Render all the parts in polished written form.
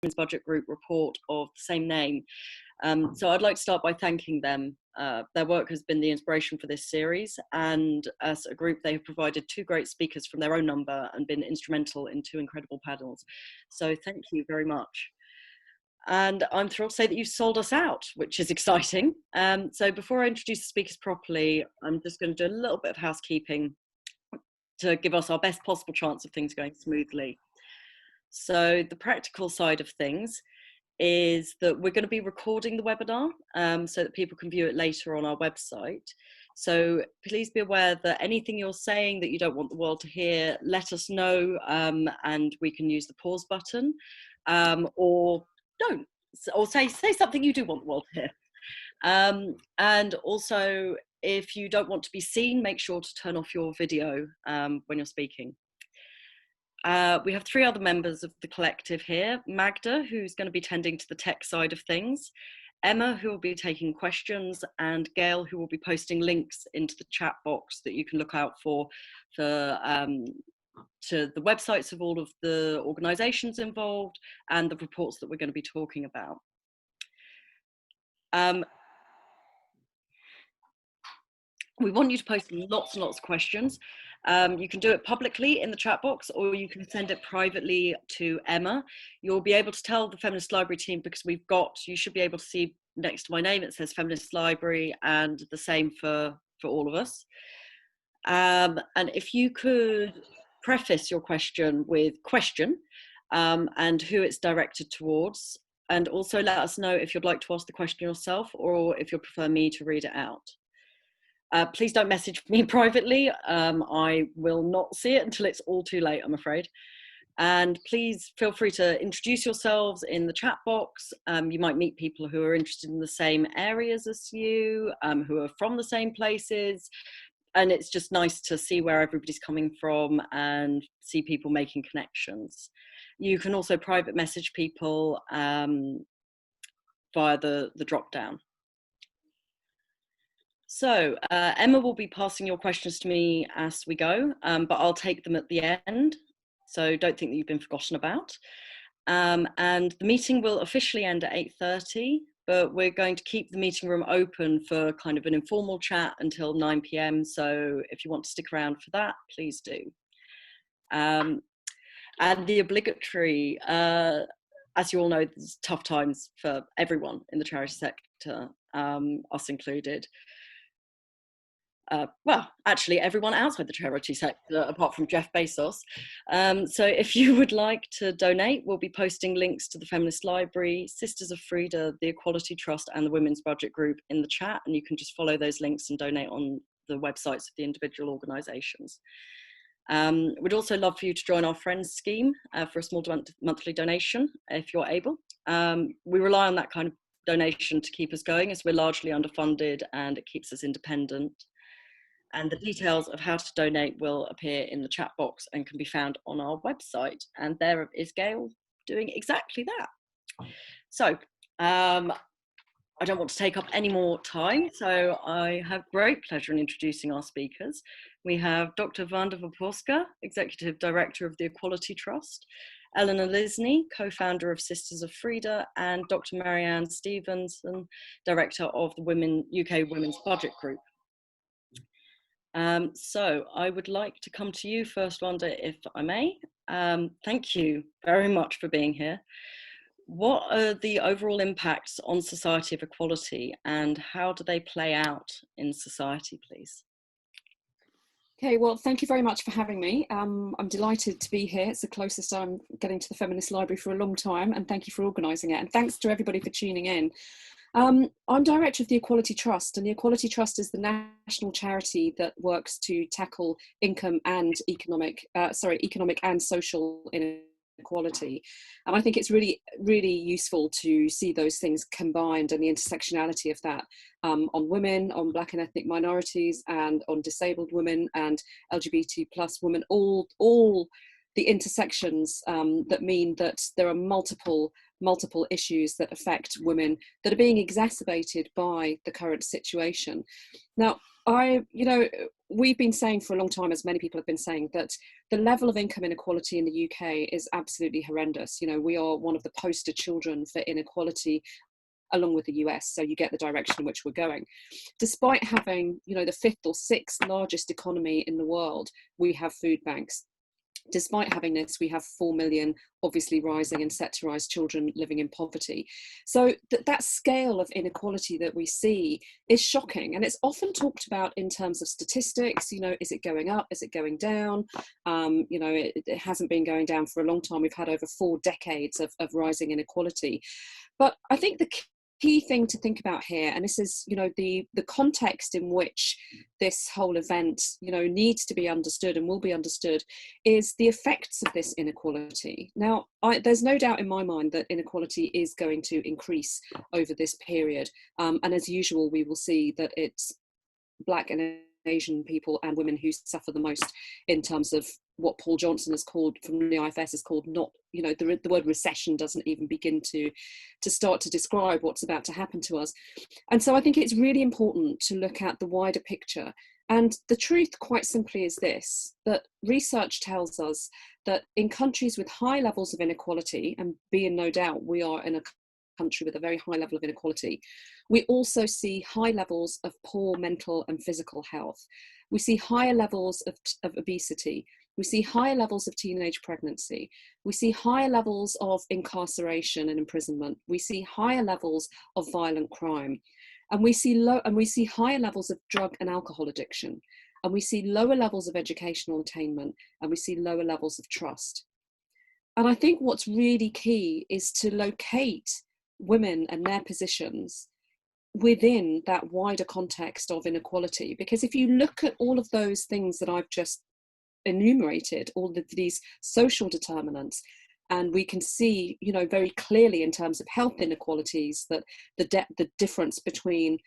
Women's Budget Group report of the same name. So I'd like to start by thanking them. Their work has been the inspiration for this series, and as a group they have provided 2 great speakers from their own number and been instrumental in 2 incredible panels. So thank you very much. And I'm thrilled to say that you've sold us out, which is exciting. So before I introduce the speakers properly, I'm just going to do a little bit of housekeeping to give us our best possible chance of things going smoothly. So the practical side of things is that we're going to be recording the webinar so that people can view it later on our website. So please be aware that anything you're saying that you don't want the world to hear, let us know, and we can use the pause button, or don't, or say something you do want the world to hear. And also, if you don't want to be seen, make sure to turn off your video when you're speaking. We have 3 other members of the collective here. Magda, who's going to be tending to the tech side of things, Emma, who will be taking questions, and Gail, who will be posting links into the chat box that you can look out for to the websites of all of the organisations involved and the reports that we're going to be talking about. We want you to post lots and lots of questions. You can do it publicly in the chat box, or you can send it privately to Emma. You'll be able to tell the Feminist Library team, because you should be able to see next to my name, it says Feminist Library, and the same for all of us. And if you could preface your question with question and who it's directed towards, and also let us know if you'd like to ask the question yourself or if you'd prefer me to read it out. Please don't message me privately. I will not see it until it's all too late, I'm afraid. And please feel free to introduce yourselves in the chat box. You might meet people who are interested in the same areas as you, who are from the same places. And it's just nice to see where everybody's coming from and see people making connections. You can also private message people via the drop down. So Emma will be passing your questions to me as we go, but I'll take them at the end. So don't think that you've been forgotten about. And the meeting will officially end at 8:30, but we're going to keep the meeting room open for kind of an informal chat until 9 p.m. So if you want to stick around for that, please do. And the obligatory, as you all know, there's tough times for everyone in the charity sector, us included. Well, actually everyone outside the charity sector, apart from Jeff Bezos. So if you would like to donate, we'll be posting links to the Feminist Library, Sisters of Frida, the Equality Trust, and the Women's Budget Group in the chat, and you can just follow those links and donate on the websites of the individual organisations. We'd also love for you to join our Friends scheme for a small monthly donation, if you're able. We rely on that kind of donation to keep us going, as we're largely underfunded, and it keeps us independent. And the details of how to donate will appear in the chat box and can be found on our website. And there is Gail doing exactly that. So I don't want to take up any more time, so I have great pleasure in introducing our speakers. We have Dr. Wanda Wyporska, Executive Director of the Equality Trust, Eleanor Lisney, co-founder of Sisters of Frida, and Dr. Marianne Stephenson, Director of the UK Women's Budget Group. So I would like to come to you first, Wanda, if I may. Thank you very much for being here. What are the overall impacts on society of equality, and how do they play out in society, please? Okay, well, thank you very much for having me. I'm delighted to be here. It's the closest I'm getting to the Feminist Library for a long time, and thank you for organising it. And thanks to everybody for tuning in. I'm director of the Equality Trust, and the Equality Trust is the national charity that works to tackle income and economic and social inequality. And I think it's really, really useful to see those things combined and the intersectionality of that on women, on Black and ethnic minorities, and on disabled women and LGBT+ women, all the intersections that mean that there are multiple issues that affect women that are being exacerbated by the current situation. Now, we've been saying for a long time, as many people have been saying, that the level of income inequality in the UK is absolutely horrendous. You know, we are one of the poster children for inequality, along with the US, so you get the direction in which we're going. Despite having, you know, the 5th or 6th largest economy in the world, we have food banks. Despite having this, we have 4 million obviously rising and set to rise children living in poverty. So that scale of inequality that we see is shocking, and it's often talked about in terms of statistics. You know, is it going up? Is it going down? You know, it hasn't been going down for a long time. We've had over 4 decades of rising inequality. But I think the key thing to think about here, and this is, you know, the context in which this whole event, you know, needs to be understood and will be understood, is the effects of this inequality. Now, there's no doubt in my mind that inequality is going to increase over this period, and as usual, we will see that it's Black and Asian people and women who suffer the most in terms of what Paul Johnson has called, from the IFS, has called, not, you know, the word recession doesn't even begin to start to describe what's about to happen to us. And so I think it's really important to look at the wider picture. And the truth, quite simply, is this, that research tells us that in countries with high levels of inequality, and be in no doubt we are in a country with a very high level of inequality, we also see high levels of poor mental and physical health. We see higher levels of obesity. We see higher levels of teenage pregnancy. We see higher levels of incarceration and imprisonment. We see higher levels of violent crime. And we see higher levels of drug and alcohol addiction. And we see lower levels of educational attainment. And we see lower levels of trust. And I think what's really key is to locate women and their positions within that wider context of inequality. Because if you look at all of those things that I've just enumerated, all of these social determinants, and we can see, you know, very clearly in terms of health inequalities that the difference between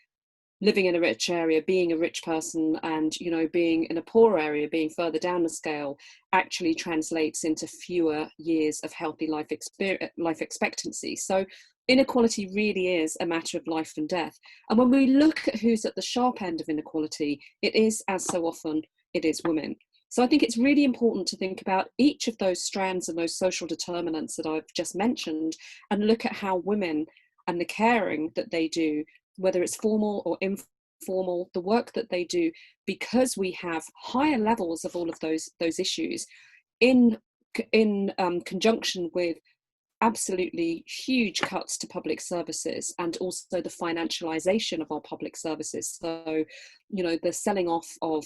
living in a rich area, being a rich person, and, you know, being in a poor area, being further down the scale, actually translates into fewer years of healthy life expectancy. So inequality really is a matter of life and death. And when we look at who's at the sharp end of inequality, it is, as so often, it is women. So I think it's really important to think about each of those strands and those social determinants that I've just mentioned, and look at how women and the caring that they do, whether it's formal or informal, the work that they do, because we have higher levels of all of those issues in conjunction with absolutely huge cuts to public services, and also the financialization of our public services. So, you know, the selling off of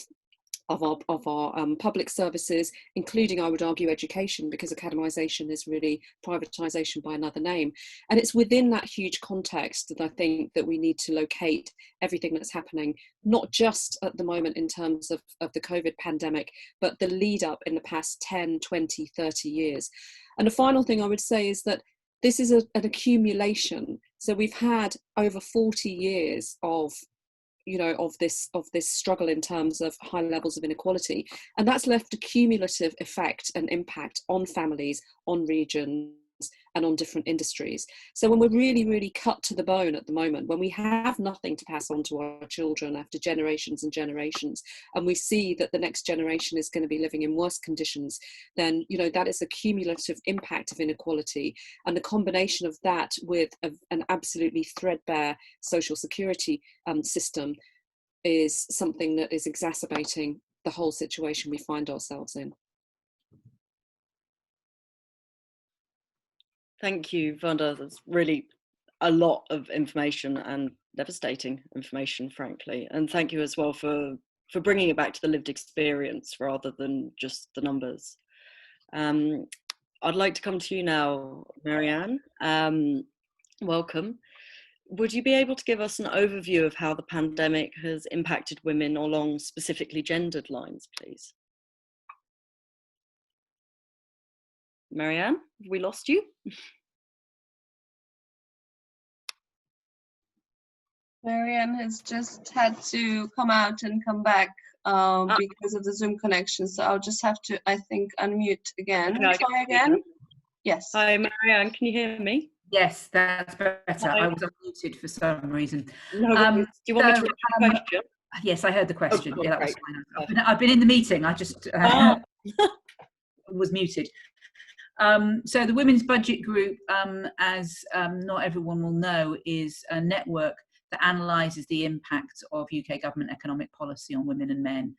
our public services, including, I would argue, education, because academisation is really privatisation by another name. And it's within that huge context that I think that we need to locate everything that's happening, not just at the moment in terms of the COVID pandemic, but the lead up in the past 10, 20, 30 years. And the final thing I would say is that this is an accumulation. So we've had over 40 years of, you know, of this struggle in terms of high levels of inequality, and that's left a cumulative effect and impact on families, on regions, and on different industries. So when we're really, really cut to the bone at the moment, when we have nothing to pass on to our children after generations and generations, and we see that the next generation is going to be living in worse conditions, then, you know, that is a cumulative impact of inequality. And the combination of that with an absolutely threadbare social security system is something that is exacerbating the whole situation we find ourselves in. Thank you, Wanda. That's really a lot of information, and devastating information, frankly. And thank you as well for bringing it back to the lived experience rather than just the numbers. I'd like to come to you now, Marianne. Welcome. Would you be able to give us an overview of how the pandemic has impacted women along specifically gendered lines, please? Marianne, have we lost you? Marianne has just had to come out and come back because of the Zoom connection. So I'll just have to, I think, unmute again. Try again. Yes. Hi, Marianne, can you hear me? Yes, that's better. Hi. I was unmuted for some reason. No, do you want me to repeat the question? Yes, I heard the question. Oh, yeah, that great. was fine. I've been in the meeting. I just was muted. So the Women's Budget Group, as not everyone will know, is a network that analyses the impact of UK government economic policy on women and men,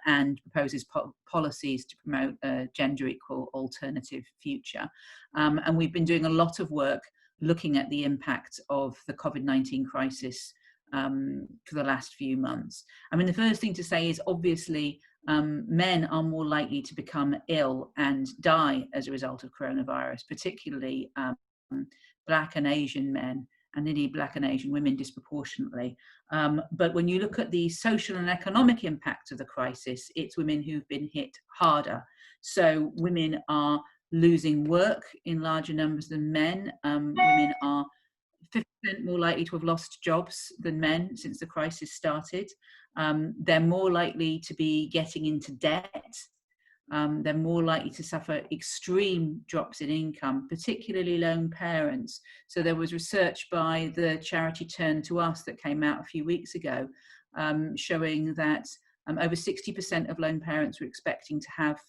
and proposes policies to promote a gender equal alternative future. And we've been doing a lot of work looking at the impact of the COVID-19 crisis for the last few months. I mean, the first thing to say is obviously men are more likely to become ill and die as a result of coronavirus, particularly Black and Asian men, and indeed Black and Asian women disproportionately. But when you look at the social and economic impact of the crisis, it's women who've been hit harder. So women are losing work in larger numbers than men. Women are 50% more likely to have lost jobs than men since the crisis started. They're more likely to be getting into debt. They're more likely to suffer extreme drops in income, particularly lone parents. So there was research by the charity Turn to Us that came out a few weeks ago, showing that over 60% of lone parents were expecting to have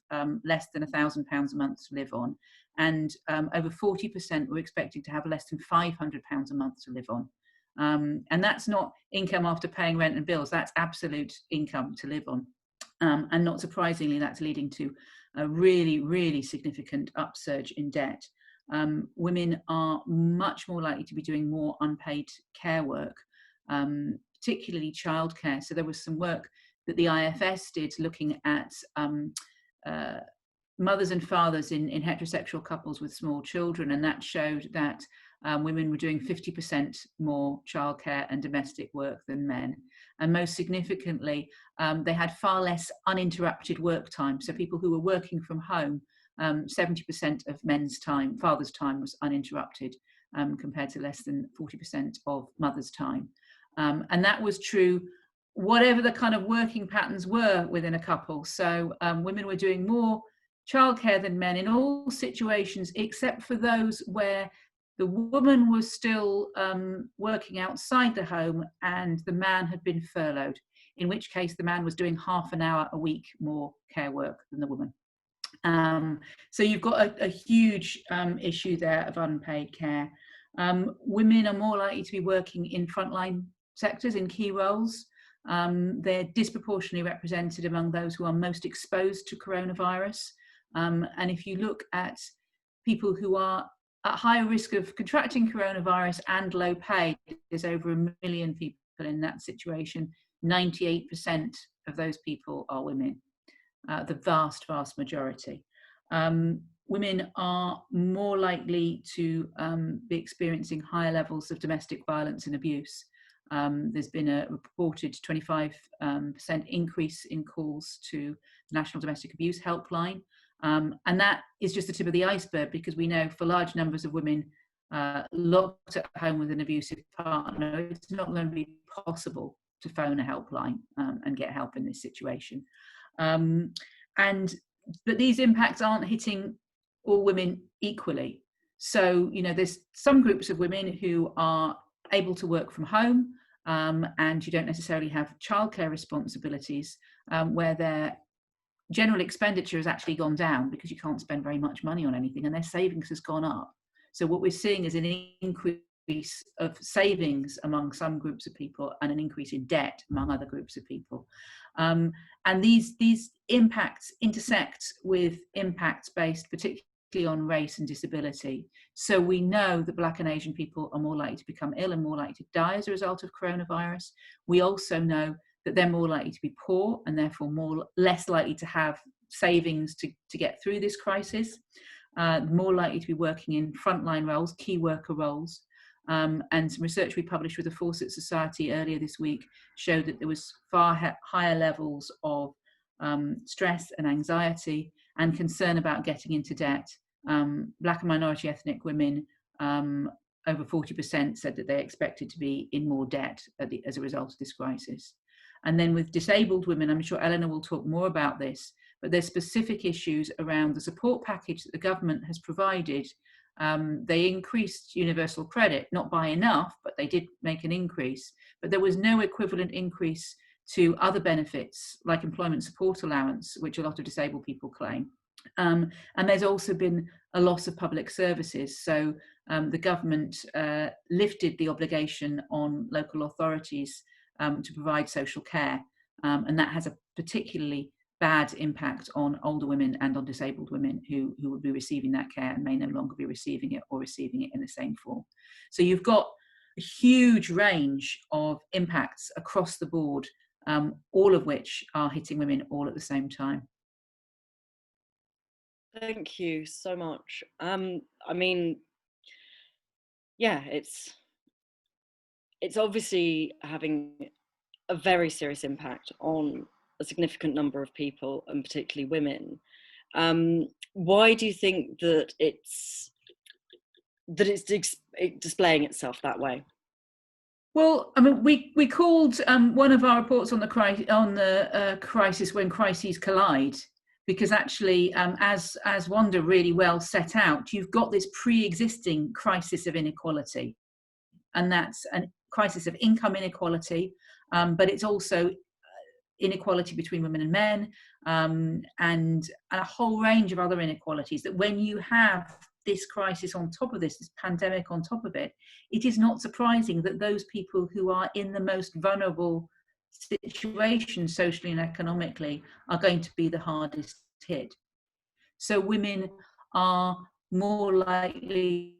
less than £1,000 a month to live on. And over 40% were expecting to have less than £500 a month to live on. And that's not income after paying rent and bills, that's absolute income to live on. And not surprisingly, that's leading to a really, really significant upsurge in debt. Women are much more likely to be doing more unpaid care work, particularly childcare. So there was some work that the IFS did looking at mothers and fathers in heterosexual couples with small children, and that showed that women were doing 50% more childcare and domestic work than men. And most significantly, they had far less uninterrupted work time. So people who were working from home, 70% of men's time, father's time, was uninterrupted, compared to less than 40% of mother's time. And that was true whatever the kind of working patterns were within a couple. So women were doing more childcare than men in all situations, except for those where the woman was still working outside the home and the man had been furloughed, in which case the man was doing half an hour a week more care work than the woman. So you've got a huge issue there of unpaid care. Women are more likely to be working in frontline sectors, in key roles. They're disproportionately represented among those who are most exposed to coronavirus. And if you look at people who are at higher risk of contracting coronavirus and low pay, there's over 1 million people in that situation. 98% of those people are women, the vast, vast majority. Women are more likely to be experiencing higher levels of domestic violence and abuse. There's been a reported 25% increase in calls to the National Domestic Abuse Helpline. And that is just the tip of the iceberg, because we know for large numbers of women locked at home with an abusive partner, it's not going to be possible to phone a helpline and get help in this situation. But these impacts aren't hitting all women equally. So, you know, there's some groups of women who are able to work from home, and you don't necessarily have childcare responsibilities, where their general expenditure has actually gone down because you can't spend very much money on anything, and their savings has gone up. So what we're seeing is an increase of savings among some groups of people and an increase in debt among other groups of people. And these impacts intersect with impacts based particularly on race and disability. So we know that Black and Asian people are more likely to become ill and more likely to die as a result of coronavirus. We also know that they're more likely to be poor and therefore less likely to have savings to get through this crisis, more likely to be working in frontline roles, key worker roles. And some research we published with the Fawcett Society earlier this week showed that there was far higher levels of stress and anxiety and concern about getting into debt. Black and minority ethnic women, over 40% said that they expected to be in more debt as a result of this crisis. And then with disabled women, I'm sure Eleanor will talk more about this, but there's specific issues around the support package that the government has provided. They increased universal credit, not by enough, but they did make an increase. But there was no equivalent increase to other benefits like employment support allowance, which a lot of disabled people claim. And there's also been a loss of public services. So the government lifted the obligation on local authorities to provide social care. And that has a particularly bad impact on older women and on disabled women who would be receiving that care and may no longer be receiving it, or receiving it in the same form. So you've got a huge range of impacts across the board, all of which are hitting women all at the same time. Thank you so much. I mean, yeah, it's obviously having a very serious impact on a significant number of people, and particularly women. Why do you think that it's displaying itself that way? Well, I mean, we called one of our reports on the crisis when crises collide, because actually, as Wanda really well set out, you've got this pre-existing crisis of inequality, and that's a crisis of income inequality, but it's also inequality between women and men, and a whole range of other inequalities, that when you have this crisis on top of this pandemic on top of it, it is not surprising that those people who are in the most vulnerable situation socially and economically are going to be the hardest hit. So women are more likely,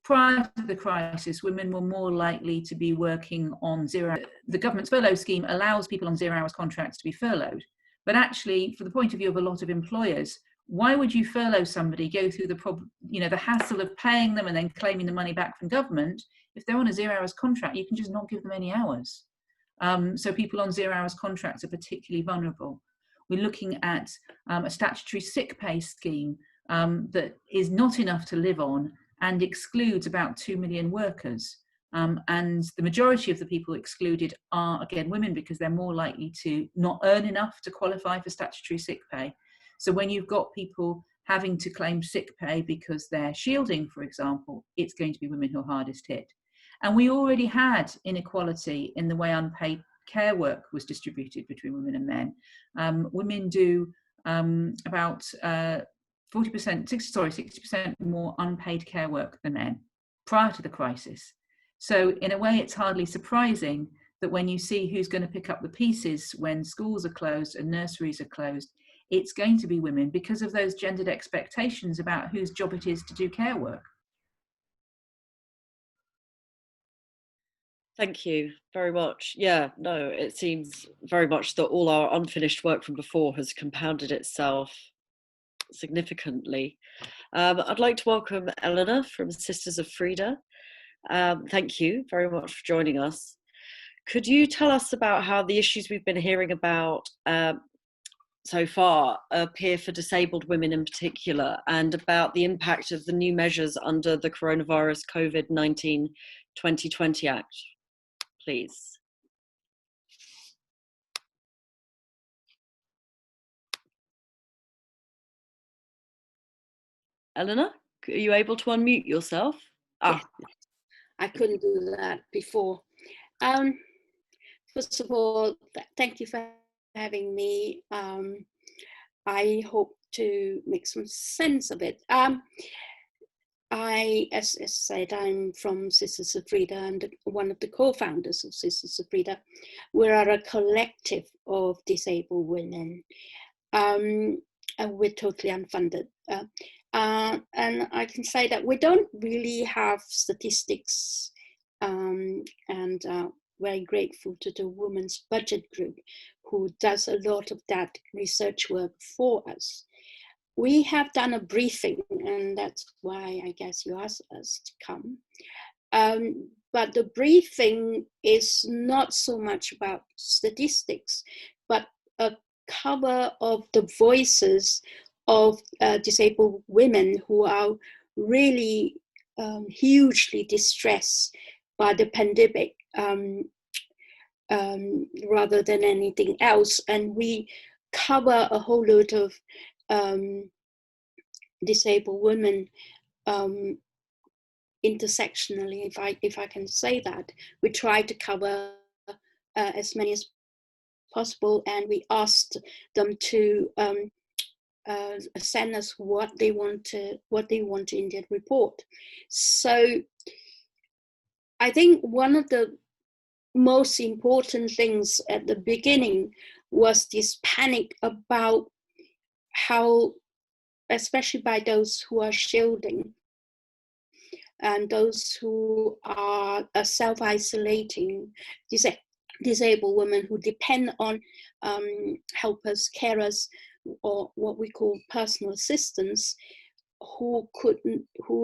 prior to the crisis, women were more likely to be working on zero. The government's furlough scheme allows people on 0 hours contracts to be furloughed. But actually, from the point of view of a lot of employers, why would you furlough somebody, go through the hassle of paying them and then claiming the money back from government? If they're on a 0 hours contract, you can just not give them any hours. So people on 0 hours contracts are particularly vulnerable. We're looking at a statutory sick pay scheme that is not enough to live on and excludes about 2 million workers. And the majority of the people excluded are, again, women, because they're more likely to not earn enough to qualify for statutory sick pay. So when you've got people having to claim sick pay because they're shielding, for example, it's going to be women who are hardest hit. And we already had inequality in the way unpaid care work was distributed between women and men. Women do about 60% more unpaid care work than men prior to the crisis. So in a way, it's hardly surprising that when you see who's going to pick up the pieces when schools are closed and nurseries are closed, it's going to be women, because of those gendered expectations about whose job it is to do care work. Thank you very much. Yeah, no, it seems very much that all our unfinished work from before has compounded itself significantly. I'd like to welcome Eleanor from Sisters of Frida. Thank you very much for joining us. Could you tell us about how the issues we've been hearing about so far appear for disabled women in particular, and about the impact of the new measures under the coronavirus COVID-19 2020 Act, please? Eleanor, are you able to unmute yourself? Yes. I couldn't do that before. First of all, thank you for having me. I hope to make some sense of it. As said, I'm from Sisters of Frida and one of the co-founders of Sisters of Frida. We are a collective of disabled women, and we're totally unfunded. And I can say that we don't really have statistics, and very grateful to the Women's Budget Group, who does a lot of that research work for us. We have done a briefing, and that's why I guess you asked us to come. But the briefing is not so much about statistics, but a cover of the voices of disabled women who are really hugely distressed by the pandemic, rather than anything else. And we cover a whole lot of disabled women intersectionally, if I can say that. We try to cover as many as possible, and we asked them to send us what they want in their report. So I think one of the most important things at the beginning was this panic about how, especially by those who are shielding and those who are self-isolating, disabled women who depend on helpers, carers, or what we call personal assistants, who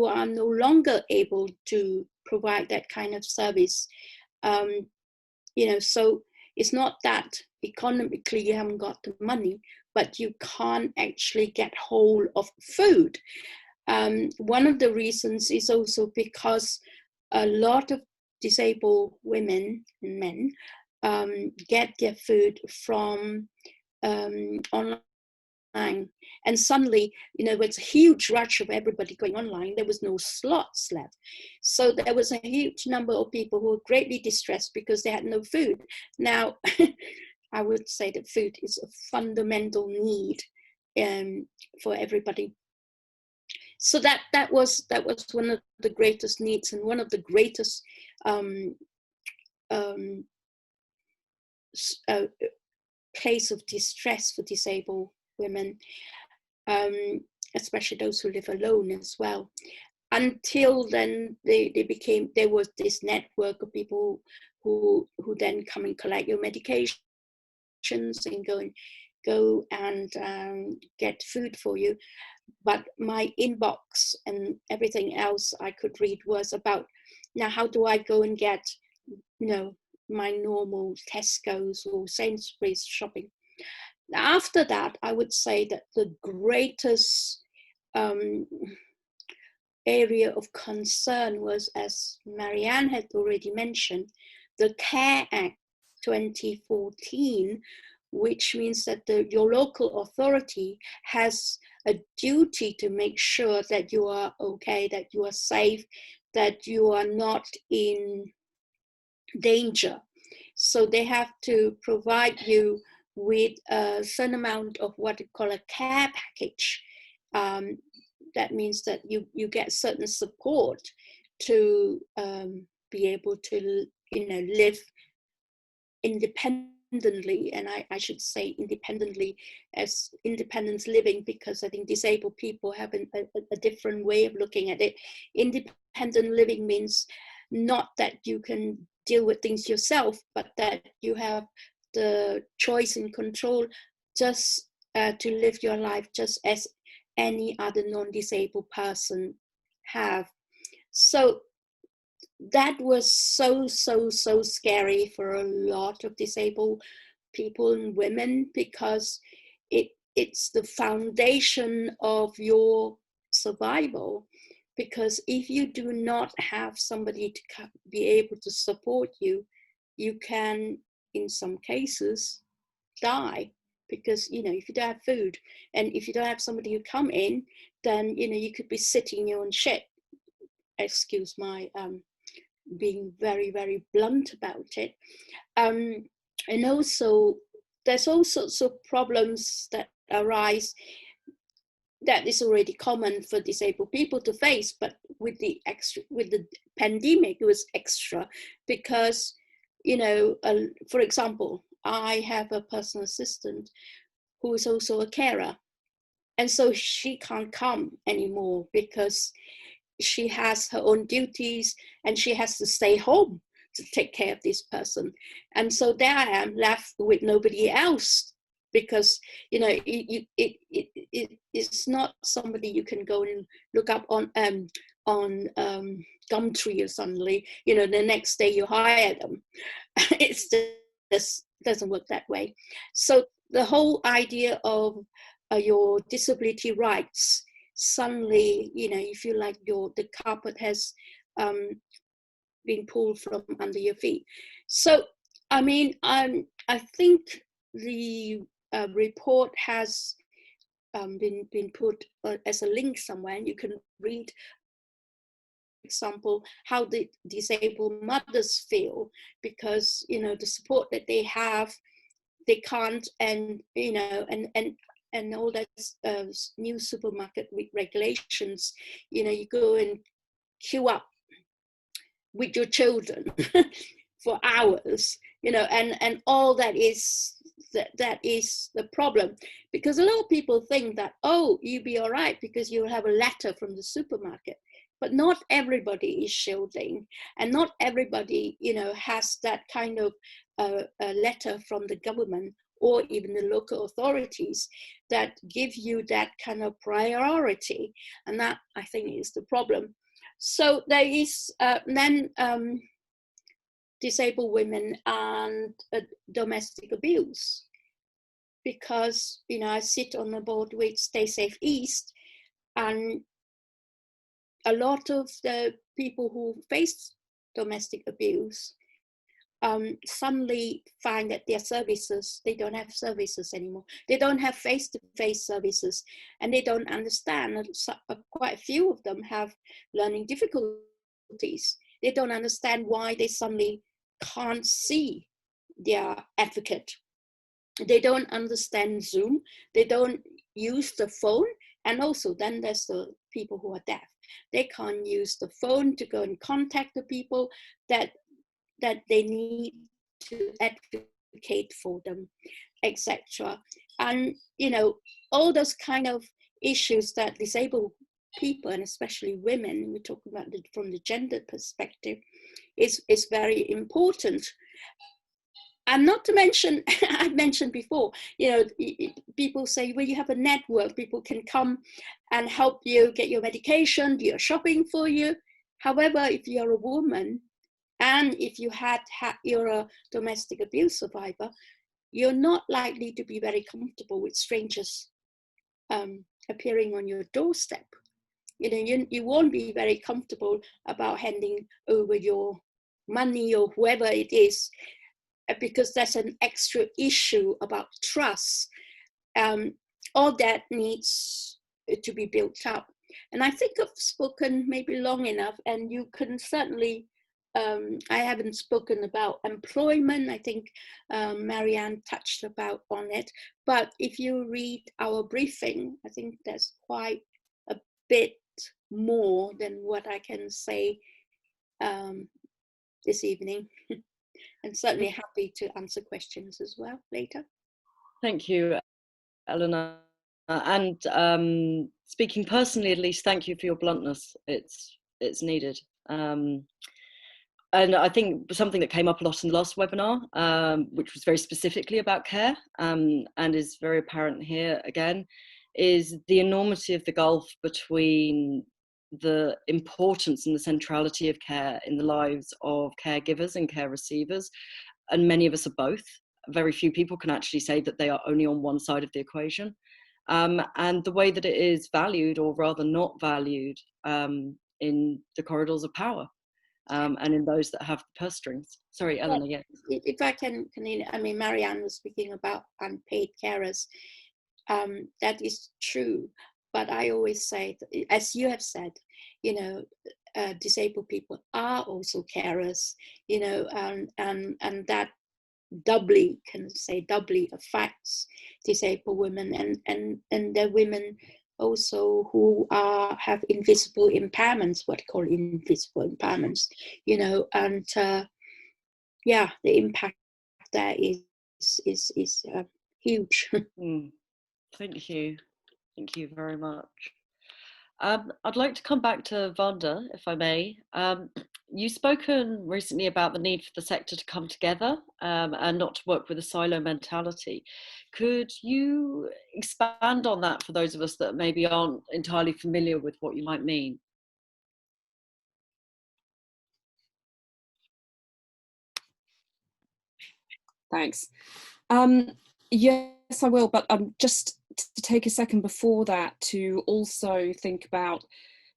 are no longer able to provide that kind of service. So it's not that economically you haven't got the money, but you can't actually get hold of food. One of the reasons is also because a lot of disabled women and men get their food from online. And suddenly, with a huge rush of everybody going online, there was no slots left. So there was a huge number of people who were greatly distressed because they had no food. Now, I would say that food is a fundamental need for everybody. So that was one of the greatest needs and one of the greatest place of distress for disabled women, especially those who live alone as well. Until then, there was this network of people who then come and collect your medications and go and get food for you. But my inbox and everything else I could read was about, now how do I go and get, my normal Tesco's or Sainsbury's shopping. After that, I would say that the greatest area of concern was, as Marianne had already mentioned, the CARE Act 2014, which means that your local authority has a duty to make sure that you are okay, that you are safe, that you are not in danger. So they have to provide you with a certain amount of what we call a care package. That means that you get certain support to be able to live independently, and I should say independently as independent living, because I think disabled people have a different way of looking at it. Independent living means not that you can deal with things yourself, but that you have the choice and control just to live your life just as any other non-disabled person have. So that was so scary for a lot of disabled people and women, because it's the foundation of your survival. Because if you do not have somebody to be able to support you, you can, in some cases, die. Because, if you don't have food, and if you don't have somebody who come in, then, you could be sitting in your own shit. Excuse my being very, very blunt about it. And also, there's all sorts of problems that arise that is already common for disabled people to face, but with the pandemic, it was extra, because, for example, I have a personal assistant who is also a carer, and so she can't come anymore because she has her own duties and she has to stay home to take care of this person. And so there I am left with nobody else, because it's not somebody you can go and look up on Gumtree or suddenly, the next day you hire them. It's just doesn't work that way. So the whole idea of your disability rights, suddenly, you feel like the carpet has been pulled from under your feet. So, I mean, I think the report has been put as a link somewhere, and you can read, for example, how the disabled mothers feel, because the support that they have they can't, and and all that new supermarket regulations, you go and queue up with your children for hours, and all that is the problem, because a lot of people think that, oh, you'll be all right because you'll have a letter from the supermarket, but not everybody is shielding, and not everybody has that kind of a letter from the government or even the local authorities that give you that kind of priority, and that, I think, is the problem. So there is then disabled women and domestic abuse, because I sit on the board with Stay Safe East, and a lot of the people who face domestic abuse suddenly find that their services, they don't have services anymore. They don't have face-to-face services, and they don't understand. Quite a few of them have learning difficulties. They don't understand why they suddenly can't see their advocate. They don't understand Zoom. They don't use the phone. And also then there's the people who are deaf. They can't use the phone to go and contact the people that they need to advocate for them, etc. And all those kind of issues that disabled people, and especially women, we're talking about from the gender perspective, is very important. And not to mention, I mentioned before, people say, well, you have a network, people can come and help you get your medication, do your shopping for you. However, if you're a woman, and if you're a domestic abuse survivor, you're not likely to be very comfortable with strangers appearing on your doorstep. You won't be very comfortable about handing over your money or whoever it is, because that's an extra issue about trust. All that needs to be built up. And I think I've spoken maybe long enough, and you can certainly, I haven't spoken about employment. I think Marianne touched on it. But if you read our briefing, I think there's quite a bit more than what I can say this evening. And certainly happy to answer questions as well later. Thank you, Eleanor. And speaking personally, at least, thank you for your bluntness. It's needed. And I think something that came up a lot in the last webinar, which was very specifically about care, and is very apparent here again, is the enormity of the gulf between the importance and the centrality of care in the lives of caregivers and care receivers. And many of us are both. Very few people can actually say that they are only on one side of the equation. And the way that it is valued, or rather not valued, in the corridors of power. And in those that have the purse strings. Sorry, Eleanor, yes. If I can, I mean, Marianne was speaking about unpaid carers. That is true, but I always say, as you have said, disabled people are also carers, and that doubly affects disabled women, and the women also who have invisible impairments, what I call invisible impairments, and the impact there is huge. Thank you very much. I'd like to come back to Wanda, if I may. You've spoken recently about the need for the sector to come together and not to work with a silo mentality. Could you expand on that for those of us that maybe aren't entirely familiar with what you might mean? Thanks. Yes, I will, but just to take a second before that to also think about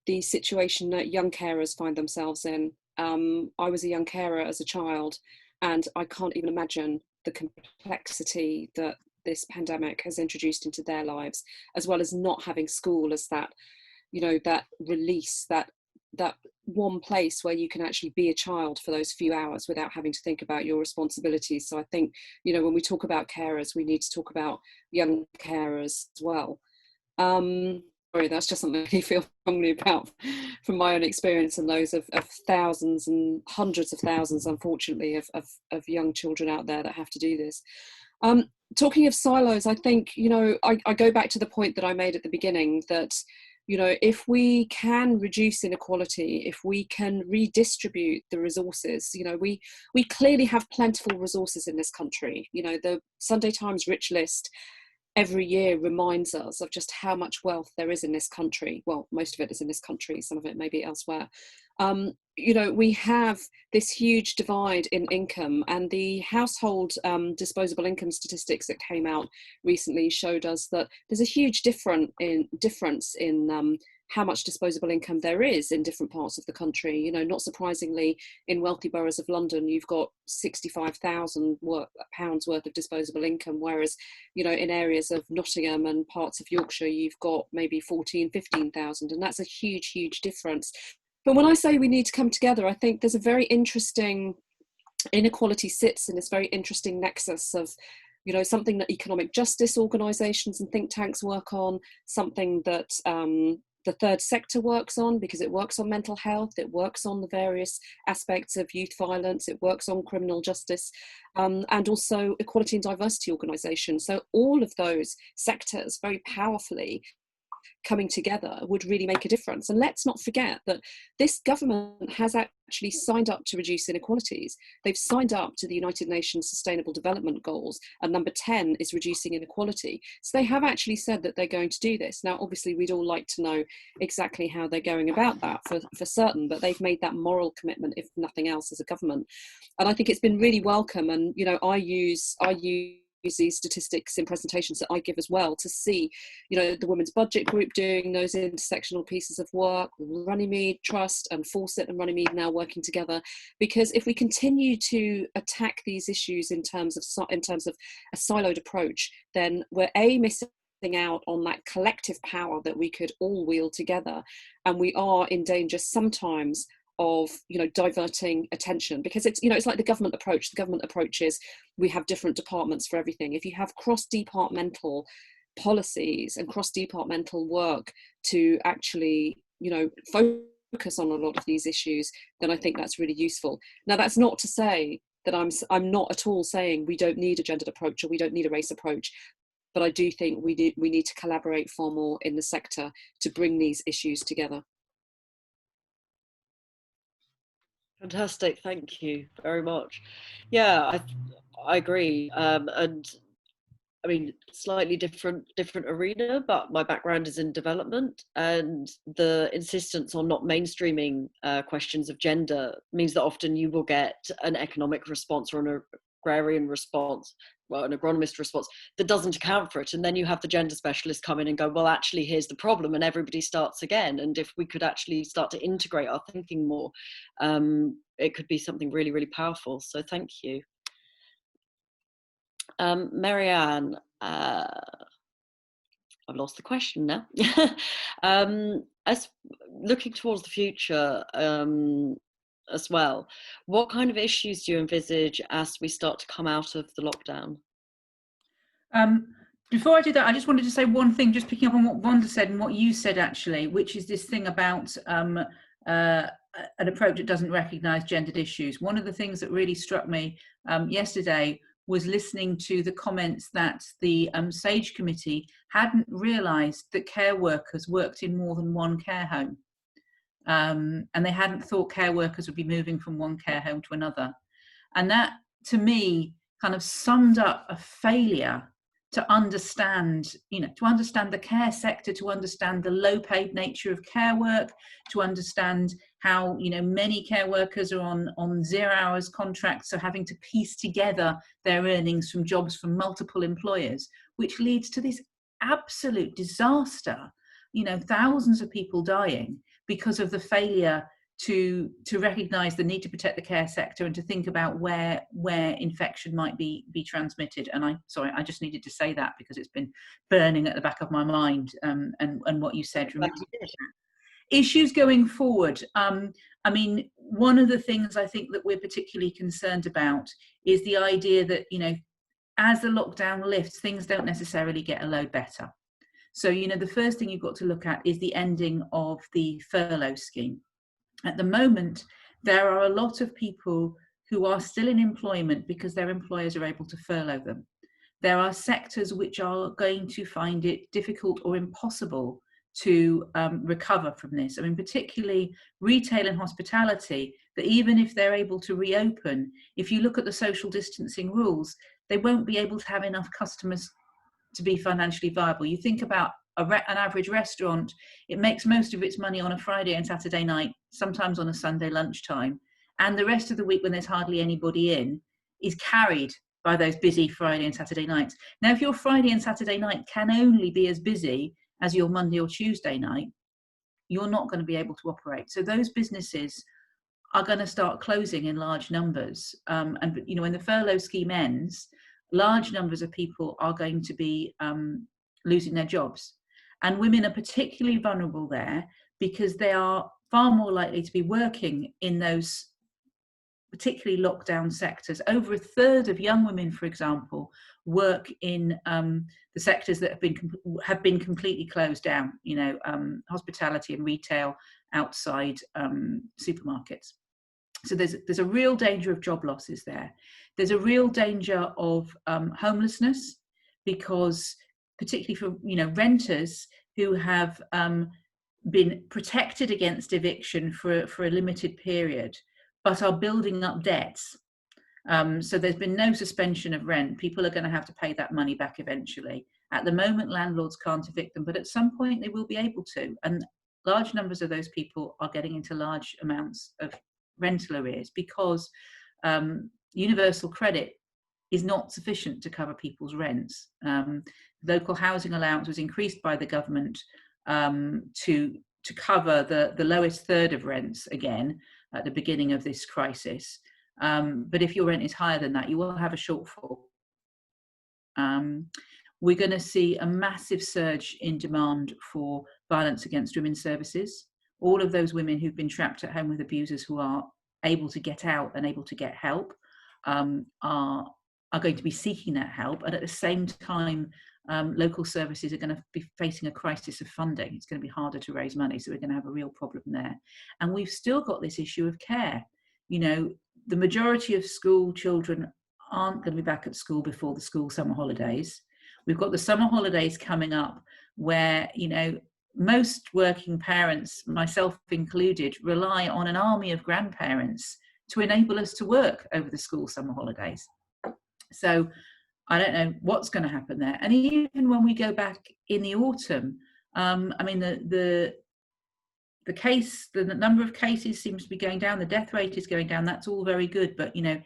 the situation that young carers find themselves in. I was a young carer as a child, and I can't even imagine the complexity that this pandemic has introduced into their lives, as well as not having school as that, that release, that that one place where you can actually be a child for those few hours without having to think about your responsibilities. So I think, you know, when we talk about carers, we need to talk about young carers as well. Sorry, that's just something I feel strongly about from my own experience and those of thousands and hundreds of thousands, unfortunately, of young children out there that have to do this. Talking of silos, I think, you know, I go back to the point that I made at the beginning that, you know, if we can reduce inequality, if we can redistribute the resources, you know, we clearly have plentiful resources in this country. You know, the Sunday Times Rich List every year reminds us of just how much wealth there is in this country. Well, most of it is in this country, some of it may be elsewhere. You know, we have this huge divide in income, and the household disposable income statistics that came out recently showed us that there's a huge difference in how much disposable income there is in different parts of the country. You know, not surprisingly, in wealthy boroughs of London, you've got £65,000 worth of disposable income, whereas, you know, in areas of Nottingham and parts of Yorkshire, you've got maybe 14, 15,000, and that's a huge, huge difference. But when I say we need to come together, I think there's a very interesting, inequality sits in this very interesting nexus of, you know, something that economic justice organisations and think tanks work on, something that the third sector works on, because it works on mental health, it works on the various aspects of youth violence, it works on criminal justice, and also equality and diversity organisations. So all of those sectors very powerfully coming together would really make a difference. And let's not forget that this government has actually signed up to reduce inequalities. They've signed up to the United Nations Sustainable Development Goals, and number 10 is reducing inequality. So they have actually said that they're going to do this. Now, obviously, we'd all like to know exactly how they're going about that for certain, but they've made that moral commitment, if nothing else, as a government. And I think it's been really welcome. And, you know, I use these statistics in presentations that I give as well to see, you know, the Women's Budget Group doing those intersectional pieces of work, Runnymede Trust and Fawcett and Runnymede now working together. Because if we continue to attack these issues in terms of a siloed approach, then we're missing out on that collective power that we could all wield together, and we are in danger sometimes of, you know, diverting attention, because it's, you know, it's like the government approach. The government approach is we have different departments for everything. If you have cross-departmental policies and cross-departmental work to actually, you know, focus on a lot of these issues, then I think that's really useful. Now, that's not to say that I'm not at all saying we don't need a gendered approach or we don't need a race approach, but I do think we need to collaborate far more in the sector to bring these issues together. Fantastic, thank you very much. Yeah, I agree, and I mean, slightly different arena, but my background is in development, and the insistence on not mainstreaming questions of gender means that often you will get an economic response or an agrarian response, well, an agronomist response that doesn't account for it, and then you have the gender specialist come in and go, well, actually, here's the problem, and everybody starts again. And if we could actually start to integrate our thinking more, it could be something really, really powerful. So thank you. Marianne, I've lost the question now. As looking towards the future as well, what kind of issues do you envisage as we start to come out of the lockdown? Before I do that, I just wanted to say one thing, just picking up on what Wanda said and what you said actually, which is this thing about an approach that doesn't recognise gendered issues. One of the things that really struck me yesterday was listening to the comments that the SAGE committee hadn't realised that care workers worked in more than one care home. And they hadn't thought care workers would be moving from one care home to another. And that, to me, kind of summed up a failure to understand, you know, to understand the care sector, to understand the low paid nature of care work, to understand how, you know, many care workers are on 0 hours contracts, so having to piece together their earnings from jobs from multiple employers, which leads to this absolute disaster, you know, thousands of people dying because of the failure to recognise the need to protect the care sector and to think about where infection might be transmitted. And I just needed to say that because it's been burning at the back of my mind, and what you said. Issues going forward. I mean, one of the things I think that we're particularly concerned about is the idea that, you know, as the lockdown lifts, things don't necessarily get a load better. So, you know, the first thing you've got to look at is the ending of the furlough scheme. At the moment, there are a lot of people who are still in employment because their employers are able to furlough them. There are sectors which are going to find it difficult or impossible to recover from this. I mean, particularly retail and hospitality, that even if they're able to reopen, if you look at the social distancing rules, they won't be able to have enough customers to be financially viable. You think about an average restaurant, it makes most of its money on a Friday and Saturday night, sometimes on a Sunday lunchtime. And the rest of the week, when there's hardly anybody in, is carried by those busy Friday and Saturday nights. Now, if your Friday and Saturday night can only be as busy as your Monday or Tuesday night, you're not going to be able to operate. So those businesses are going to start closing in large numbers. And, you know, when the furlough scheme ends, large numbers of people are going to be losing their jobs. And women are particularly vulnerable there because they are far more likely to be working in those particularly lockdown sectors. Over a third of young women, for example, work in the sectors that have been completely closed down, you know, hospitality and retail outside supermarkets. So there's a real danger of job losses there. There's a real danger of homelessness, because particularly for, you know, renters who have been protected against eviction for a limited period, but are building up debts. So there's been no suspension of rent. People are going to have to pay that money back eventually. At the moment, landlords can't evict them, but at some point they will be able to. And large numbers of those people are getting into large amounts of rental arrears because universal credit is not sufficient to cover people's rents. Local housing allowance was increased by the government to cover the lowest third of rents again at the beginning of this crisis. But if your rent is higher than that, you will have a shortfall. We're going to see a massive surge in demand for violence against women's services. All of those women who've been trapped at home with abusers who are able to get out and able to get help are going to be seeking that help. And at the same time, local services are going to be facing a crisis of funding. It's going to be harder to raise money, so we're going to have a real problem there. And we've still got this issue of care. You know, the majority of school children aren't going to be back at school before the school summer holidays. We've got the summer holidays coming up where, you know, most working parents, myself included, rely on an army of grandparents to enable us to work over the school summer holidays. So I don't know what's going to happen there. And even when we go back in the autumn, I mean, the number of cases seems to be going down. The death rate is going down. That's all very good. But, you know,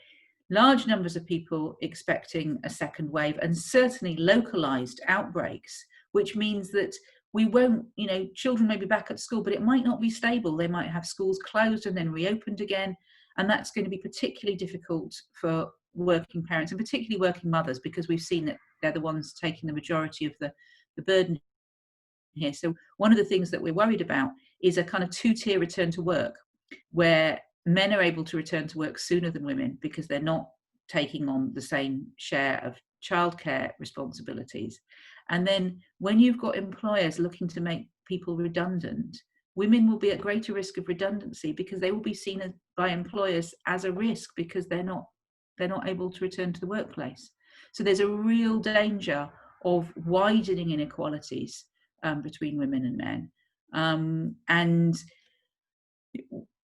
large numbers of people expecting a second wave, and certainly localized outbreaks, which means that we won't, you know, children may be back at school, but it might not be stable. They might have schools closed and then reopened again. And that's going to be particularly difficult for working parents, and particularly working mothers, because we've seen that they're the ones taking the majority of the burden here. So one of the things that we're worried about is a kind of two-tier return to work, where men are able to return to work sooner than women because they're not taking on the same share of childcare responsibilities. And then when you've got employers looking to make people redundant, women will be at greater risk of redundancy because they will be seen by employers as a risk because they're not able to return to the workplace. So there's a real danger of widening inequalities between women and men. And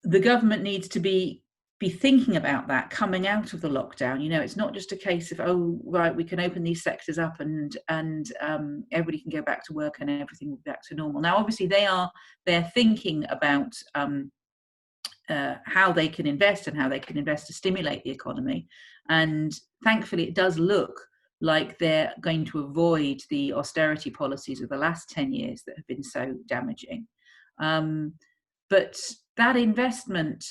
the government needs to be thinking about that coming out of the lockdown. You know, it's not just a case of, oh, right, we can open these sectors up and everybody can go back to work and everything will be back to normal. Now, obviously, they're thinking about how they can invest and how they can invest to stimulate the economy. And thankfully, it does look like they're going to avoid the austerity policies of the last 10 years that have been so damaging. But that investment,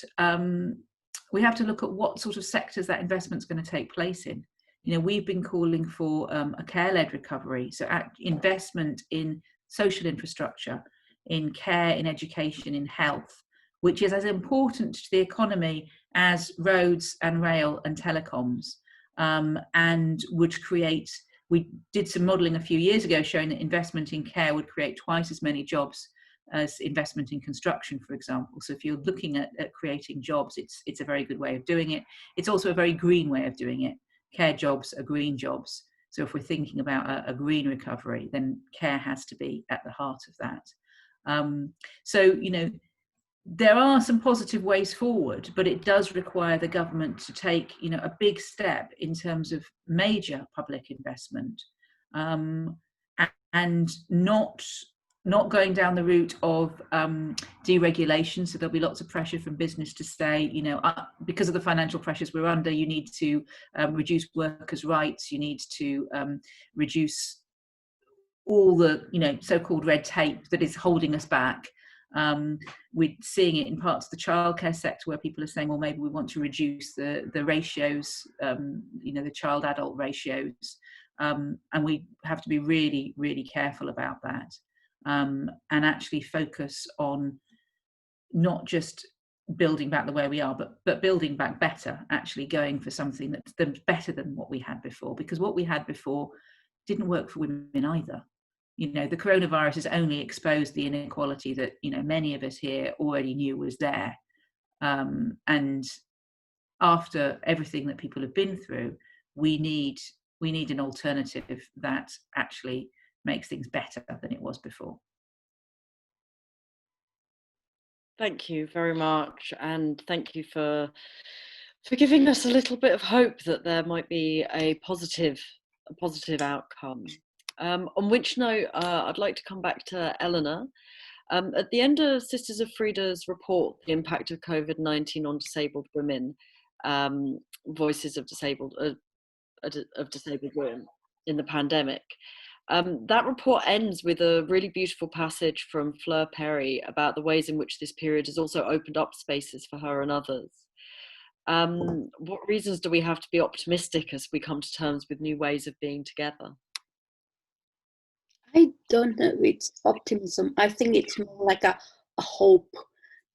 we have to look at what sort of sectors that investment's going to take place in. You know, we've been calling for a care-led recovery, so investment in social infrastructure, in care, in education, in health, which is as important to the economy as roads and rail and telecoms, and would create, we did some modelling a few years ago showing that investment in care would create twice as many jobs as investment in construction, for example. So if you're looking at creating jobs, it's a very good way of doing it. It's also a very green way of doing it. Care jobs are green jobs. So if we're thinking about a green recovery, then care has to be at the heart of that. So, you know, there are some positive ways forward, but it does require the government to take, you know, a big step in terms of major public investment, and not going down the route of deregulation. So there'll be lots of pressure from business to say, you know, because of the financial pressures we're under, you need to reduce workers' rights, you need to reduce all the, you know, so-called red tape that is holding us back. We're seeing it in parts of the childcare sector where people are saying, well, maybe we want to reduce the ratios, you know, the child-adult ratios, and we have to be really, really careful about that, and actually focus on not just building back the way we are, but building back better, actually going for something that's better than what we had before, because what we had before didn't work for women either. You know, the coronavirus has only exposed the inequality that, you know, many of us here already knew was there. And after everything that people have been through, we need an alternative that actually makes things better than it was before. Thank you very much, and thank you for giving us a little bit of hope that there might be a positive outcome. On which note, I'd like to come back to Eleanor. At the end of Sisters of Frida's report, The Impact of COVID-19 on Disabled Women, Voices of Disabled Women in the Pandemic, that report ends with a really beautiful passage from Fleur Perry about the ways in which this period has also opened up spaces for her and others. What reasons do we have to be optimistic as we come to terms with new ways of being together? I don't know if it's optimism. I think it's more like a hope,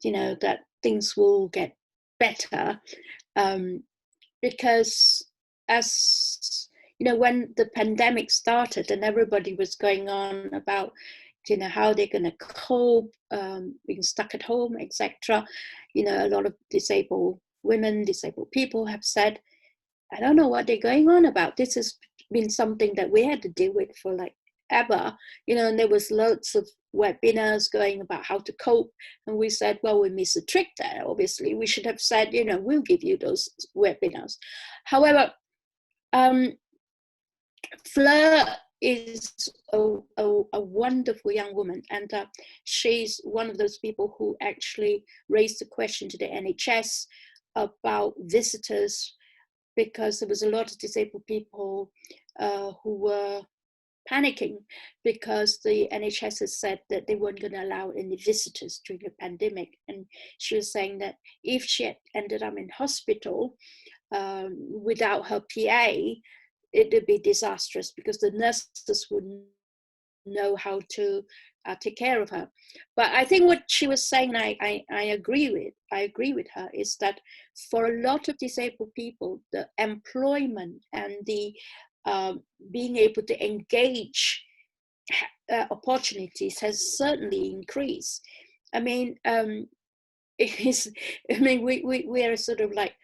you know, that things will get better. Because as you know, when the pandemic started and everybody was going on about, you know, how they're going to cope, being stuck at home, etc., you know, a lot of disabled women, disabled people have said, I don't know what they're going on about. This has been something that we had to deal with for like ever, you know, and there was loads of webinars going about how to cope, and we said, well, we missed a trick there. Obviously we should have said, you know, we'll give you those webinars. However, Fleur is a wonderful young woman, and she's one of those people who actually raised the question to the NHS about visitors, because there was a lot of disabled people who were panicking because the NHS has said that they weren't going to allow any visitors during the pandemic. And she was saying that if she had ended up in hospital without her PA, it would be disastrous because the nurses wouldn't know how to take care of her. But I think what she was saying, and I agree with her, is that for a lot of disabled people, the employment and the being able to engage opportunities has certainly increased. I mean, we are sort of like,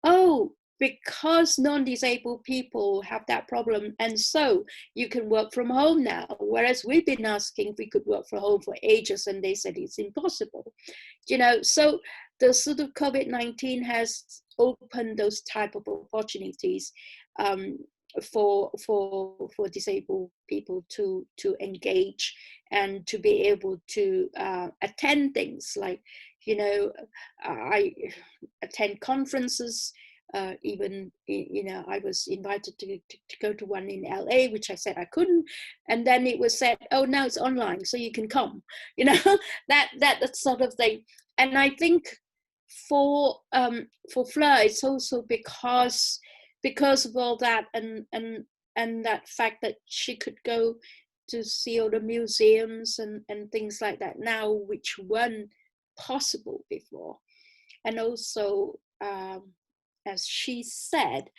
oh, because non-disabled people have that problem, and so you can work from home now. Whereas we've been asking if we could work from home for ages, and they said it's impossible. You know, so the sort of COVID-19 has opened those type of opportunities for disabled people to engage and to be able to attend things like, you know, I attend conferences. Even, you know, I was invited to go to one in LA, which I said I couldn't, and then it was said, oh, now it's online, so you can come. You know, that sort of thing. And I think for Fleur, it's also because of all that, and that fact that she could go to see all the museums and things like that now, which weren't possible before. And also, as she said,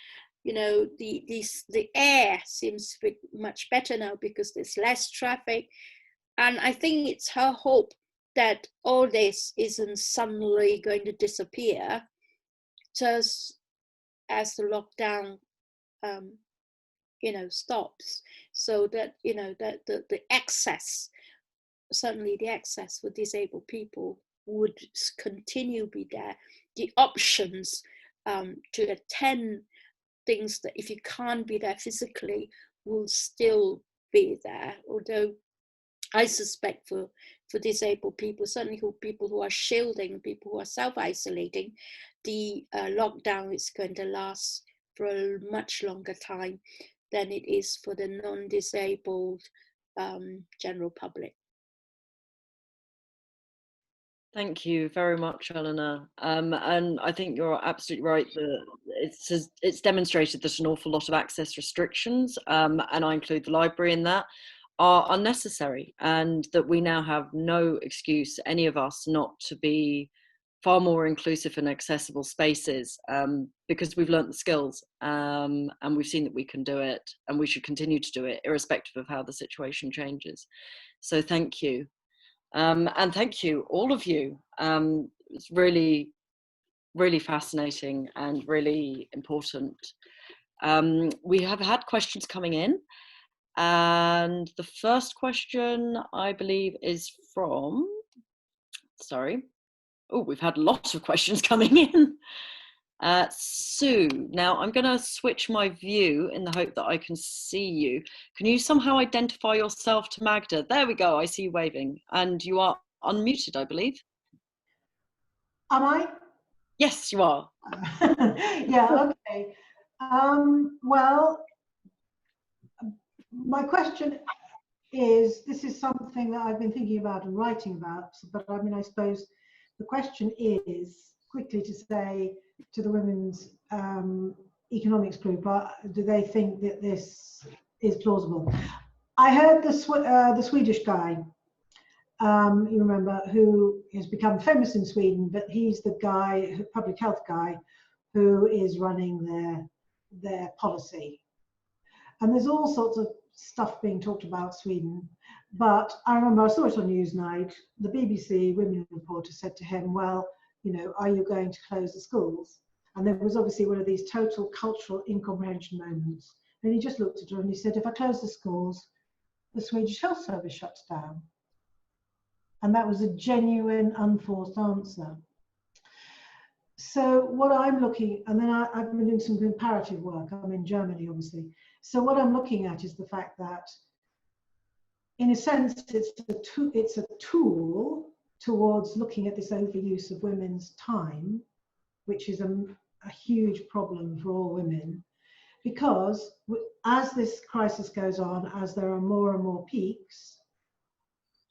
you know, the air seems to be much better now because there's less traffic. And I think it's her hope that all this isn't suddenly going to disappear just as the lockdown, you know, stops. So that, you know, that the access, certainly the access for disabled people would continue to be there. The options to attend things that if you can't be there physically will still be there. Although I suspect for disabled people, certainly for people who are shielding, people who are self-isolating, the lockdown is going to last for a much longer time than it is for the non-disabled general public. Thank you very much, Eleanor. And I think you're absolutely right that it's demonstrated that an awful lot of access restrictions, and I include the library in that, are unnecessary, and that we now have no excuse, any of us, not to be far more inclusive and accessible spaces, because we've learnt the skills, and we've seen that we can do it, and we should continue to do it irrespective of how the situation changes. So thank you. And thank you, all of you. It's really, really fascinating and really important. We have had questions coming in, and the first question, I believe, is from, sorry. Oh, we've had lots of questions coming in. Sue, now I'm going to switch my view in the hope that I can see you. Can you somehow identify yourself to Magda? There we go, I see you waving. And you are unmuted, I believe. Am I? Yes, you are. Yeah, okay. Well, my question is, this is something that I've been thinking about and writing about, but I mean, I suppose the question is, quickly to say, to the women's economics group, do they think that this is plausible? I heard the Swedish guy, you remember, who has become famous in Sweden, but he's the guy, public health guy, who is running their policy. And there's all sorts of stuff being talked about Sweden, but I remember I saw it on Newsnight. The BBC women reporter said to him, well, you know, are you going to close the schools? And there was obviously one of these total cultural incomprehension moments. And he just looked at her and he said, if I close the schools, the Swedish health service shuts down. And that was a genuine, unforced answer. So what I'm looking, and then I've been doing some comparative work. I'm in Germany, obviously. So what I'm looking at is the fact that, in a sense, it's a tool towards looking at this overuse of women's time, which is a huge problem for all women, because as this crisis goes on, as there are more and more peaks,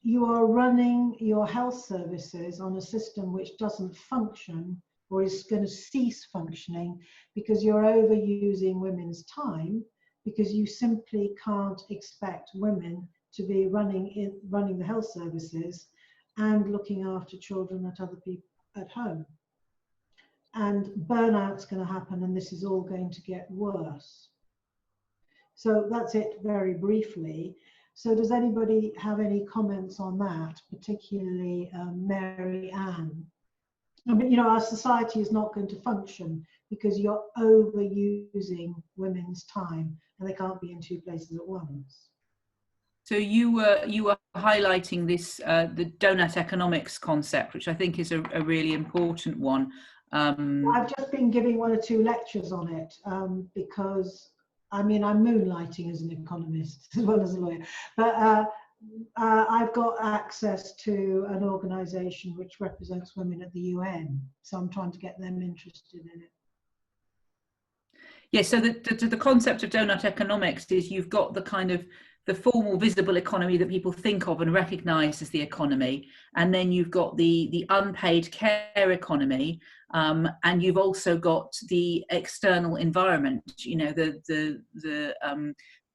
you are running your health services on a system which doesn't function or is going to cease functioning because you're overusing women's time, because you simply can't expect women to be running the health services and looking after children at other people at home. And burnout's going to happen, and this is all going to get worse. So that's it very briefly. So does anybody have any comments on that, particularly Mary Ann? I mean, you know, our society is not going to function because you're overusing women's time and they can't be in two places at once. So you were highlighting this the donut economics concept, which I think is a really important one. I've just been giving 1 or 2 lectures on it because, I mean, I'm moonlighting as an economist as well as a lawyer, but I've got access to an organisation which represents women at the UN, so I'm trying to get them interested in it. Yeah, so the concept of donut economics is you've got the kind of the formal visible economy that people think of and recognise as the economy, and then you've got the unpaid care economy, and you've also got the external environment, you know, the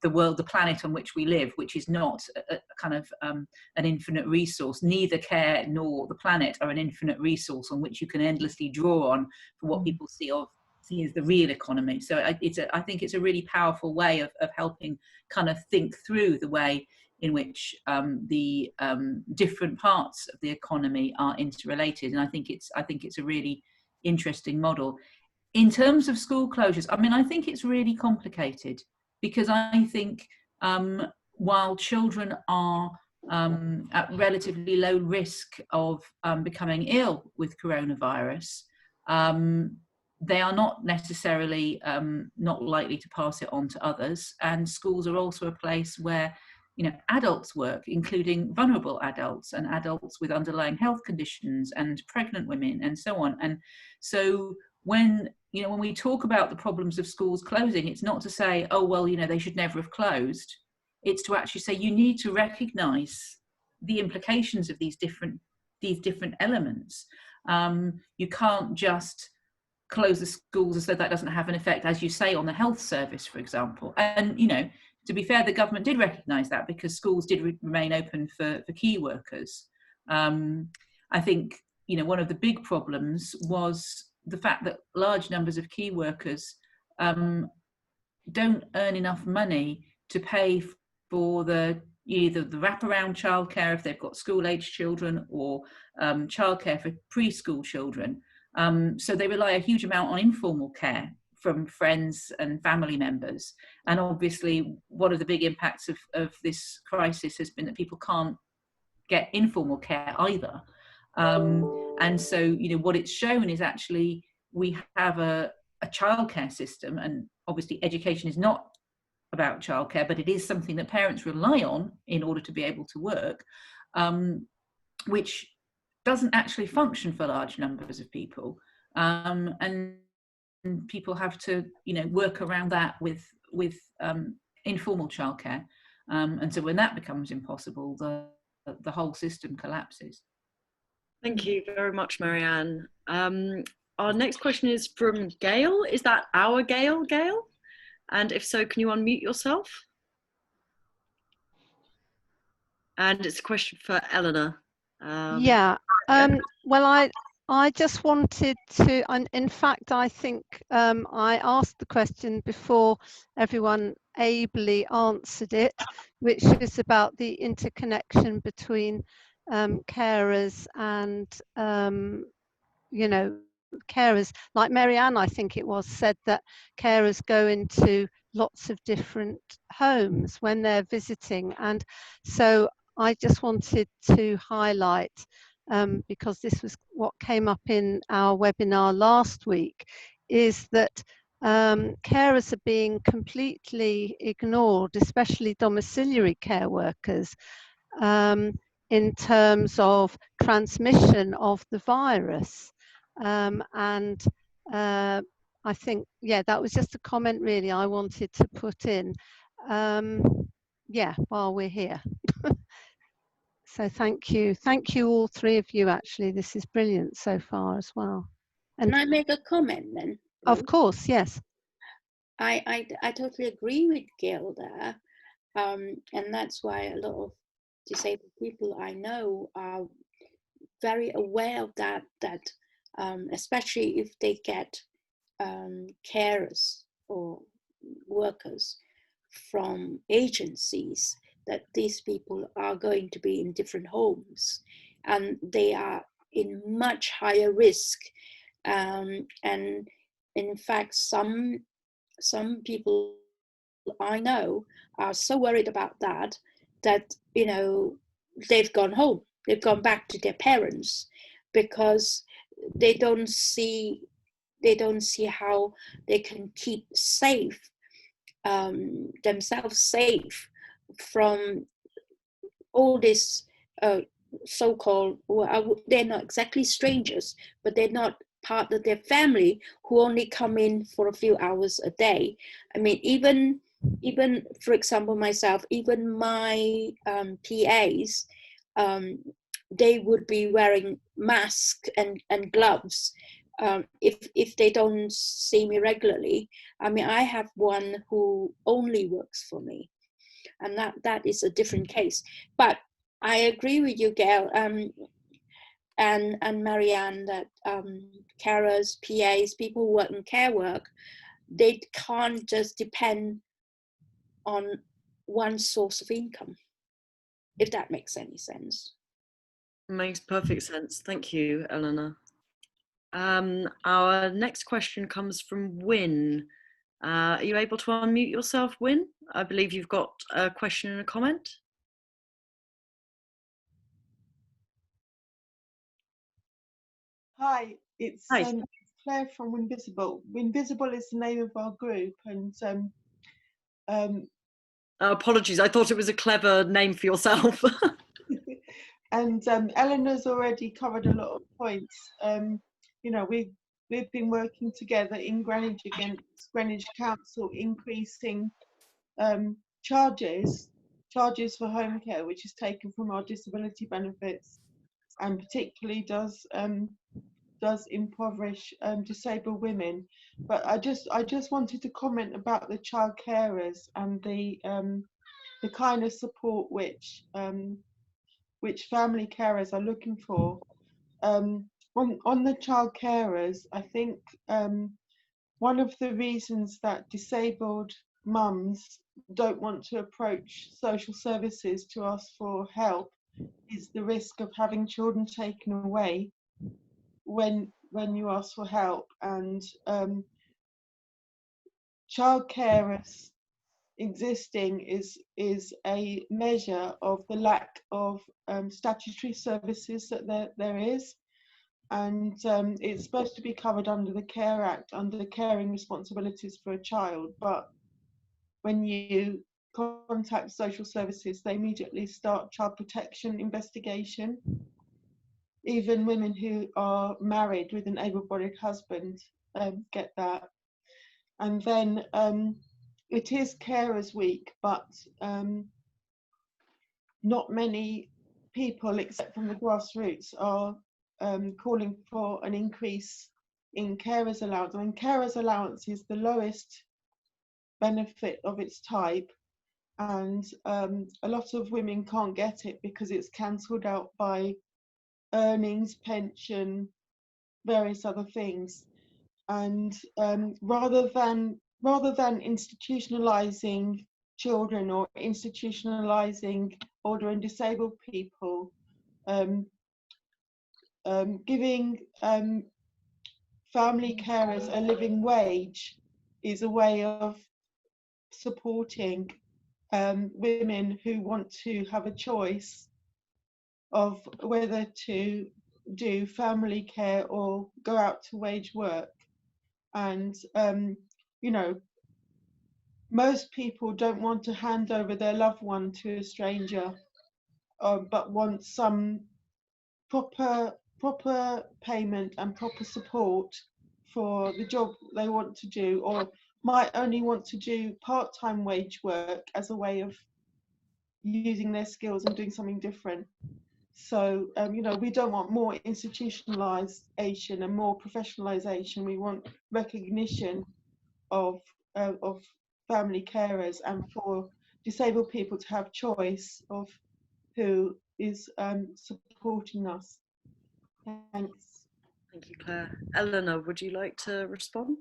the world, the planet on which we live, which is not a kind of an infinite resource. Neither care nor the planet are an infinite resource on which you can endlessly draw on for what people see as the real economy. So I think it's a really powerful way of helping kind of think through the way in which the different parts of the economy are interrelated, and I think it's a really interesting model. In terms of school closures, I mean, I think it's really complicated, because I think while children are at relatively low risk of becoming ill with coronavirus, they are not necessarily not likely to pass it on to others. And schools are also a place where, you know, adults work, including vulnerable adults and adults with underlying health conditions and pregnant women and so on. And so when we talk about the problems of schools closing, it's not to say, oh, well, you know, they should never have closed. It's to actually say you need to recognize the implications of these different elements. You can't just close the schools as though that doesn't have an effect, as you say, on the health service, for example. And, you know, to be fair, the government did recognise that, because schools did remain open for key workers. I think, you know, one of the big problems was the fact that large numbers of key workers don't earn enough money to pay for either the wraparound childcare if they've got school-age children, or childcare for preschool children. So they rely a huge amount on informal care from friends and family members. And obviously, one of the big impacts of this crisis has been that people can't get informal care either. And so, you know, what it's shown is actually we have a childcare system, and obviously education is not about childcare, but it is something that parents rely on in order to be able to work, which doesn't actually function for large numbers of people. And people have to, you know, work around that with informal childcare. And so when that becomes impossible, the whole system collapses. Thank you very much, Marianne. Our next question is from Gail. Is that our Gail? And if so, can you unmute yourself? And it's a question for Eleanor. Well, I just wanted to, and in fact, I think I asked the question before everyone ably answered it, which is about the interconnection between carers and, you know, carers, like Marianne, I think it was, said that carers go into lots of different homes when they're visiting. And so I just wanted to highlight, because this was what came up in our webinar last week, is that carers are being completely ignored, especially domiciliary care workers, in terms of transmission of the virus. I think, yeah, that was just a comment really I wanted to put in, while we're here. So thank you all three of you, actually. This is brilliant so far as well. And can I make a comment then? Of course, yes. I totally agree with Gail there, and that's why a lot of disabled people I know are very aware of that especially if they get carers or workers from agencies, that these people are going to be in different homes and they are in much higher risk. And in fact, some people I know are so worried about that, you know, they've gone home, they've gone back to their parents, because they don't see how they can keep safe, themselves safe from all this so-called, well, they're not exactly strangers, but they're not part of their family, who only come in for a few hours a day. I mean, even for example, myself, even my PAs, they would be wearing masks and gloves if they don't see me regularly. I mean, I have one who only works for me, and that is a different case. But I agree with you, Gail, and Marianne, that carers, PAs, people who work in care work, they can't just depend on one source of income, if that makes any sense. Makes perfect sense. Thank you, Eleanor. Our next question comes from Wynne. Are you able to unmute yourself, Wynne? I believe you've got a question and a comment. Hi, it's Claire from Winvisible. Winvisible is the name of our group, and apologies, I thought it was a clever name for yourself. and Eleanor's already covered a lot of points. You know, we've been working together in Greenwich against Greenwich Council increasing charges for home care, which is taken from our disability benefits, and particularly does impoverish disabled women. But I just wanted to comment about the child carers and the kind of support which family carers are looking for. On the child carers, I think one of the reasons that disabled mums don't want to approach social services to ask for help is the risk of having children taken away when you ask for help. And child carers existing is a measure of the lack of statutory services that there is, and it's supposed to be covered under the Care Act, under caring responsibilities for a child. But when you contact social services, they immediately start child protection investigation. Even women who are married with an able-bodied husband get that. And then it is Carers Week, but not many people, except from the grassroots, are calling for an increase in carers allowance. I mean, carers allowance is the lowest benefit of its type, and a lot of women can't get it because it's cancelled out by earnings, pension, various other things. And rather than institutionalizing children or institutionalizing older and disabled people, giving family carers a living wage is a way of supporting women who want to have a choice of whether to do family care or go out to wage work. And you know, most people don't want to hand over their loved one to a stranger, but want some proper payment and proper support for the job they want to do, or might only want to do part-time wage work as a way of using their skills and doing something different. So you know, we don't want more institutionalization and more professionalization. We want recognition of family carers, and for disabled people to have choice of who is supporting us. Thanks. Thank you, Claire. Eleanor, would you like to respond?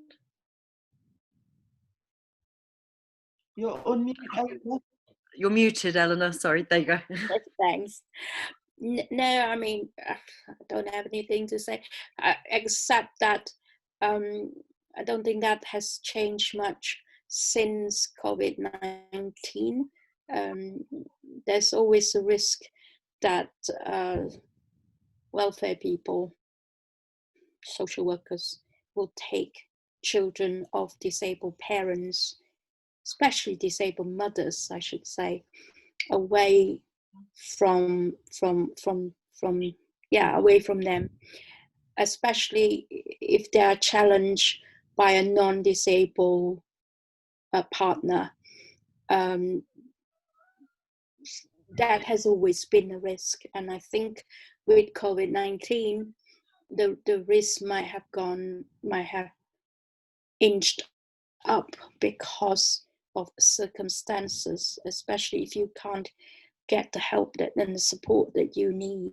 You're on mute, Eleanor. You're muted, Eleanor. Sorry, there you go. Thanks. No, I mean, I don't have anything to say, except that I don't think that has changed much since COVID-19. There's always a risk that welfare people, social workers, will take children of disabled parents, especially disabled mothers, I should say, away from away from them, especially if they are challenged by a non-disabled partner. That has always been a risk, and I think with COVID-19, the risk might have inched up, because of circumstances, especially if you can't get the help and the support that you need.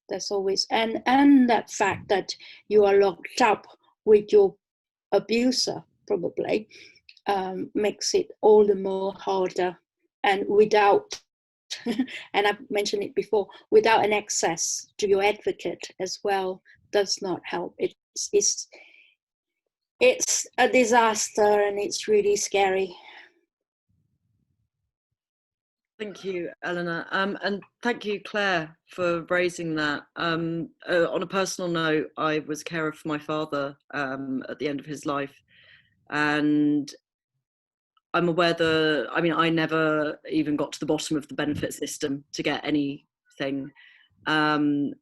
There's always, and that fact that you are locked up with your abuser probably makes it all the more harder, and without and I've mentioned it before, without an access to your advocate as well does not help. It's a disaster, and it's really scary. Thank you, Eleanor, and thank you, Claire, for raising that. On a personal note, I was carer for my father at the end of his life, and I'm aware I never even got to the bottom of the benefit system to get anything. And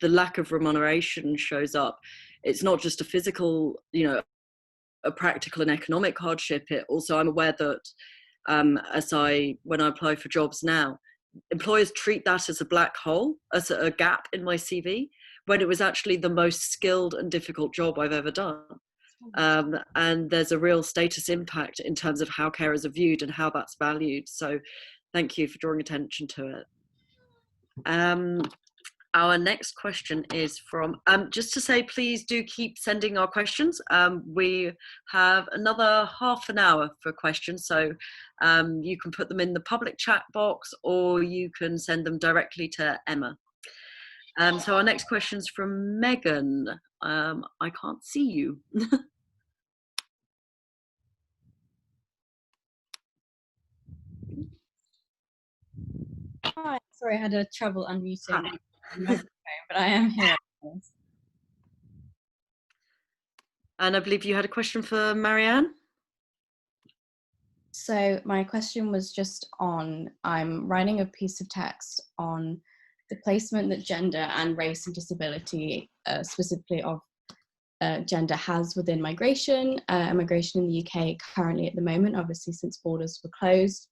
the lack of remuneration shows up. It's not just a physical, a practical and economic hardship. I'm aware that when I apply for jobs now, employers treat that as a black hole, as a gap in my CV, when it was actually the most skilled and difficult job I've ever done. And there's a real status impact in terms of how carers are viewed and how that's valued. So thank you for drawing attention to it. Our next question is from, just to say, please do keep sending our questions. We have another half an hour for questions, so you can put them in the public chat box or you can send them directly to Emma. So our next question is from Megan. I can't see you. Hi, sorry, I had a trouble unmuting the microphone, but I am here. And I believe you had a question for Marianne? So my question was just on, I'm writing a piece of text on the placement that gender and race and disability, specifically of gender, has within migration. Migration in the UK currently at the moment, obviously since borders were closed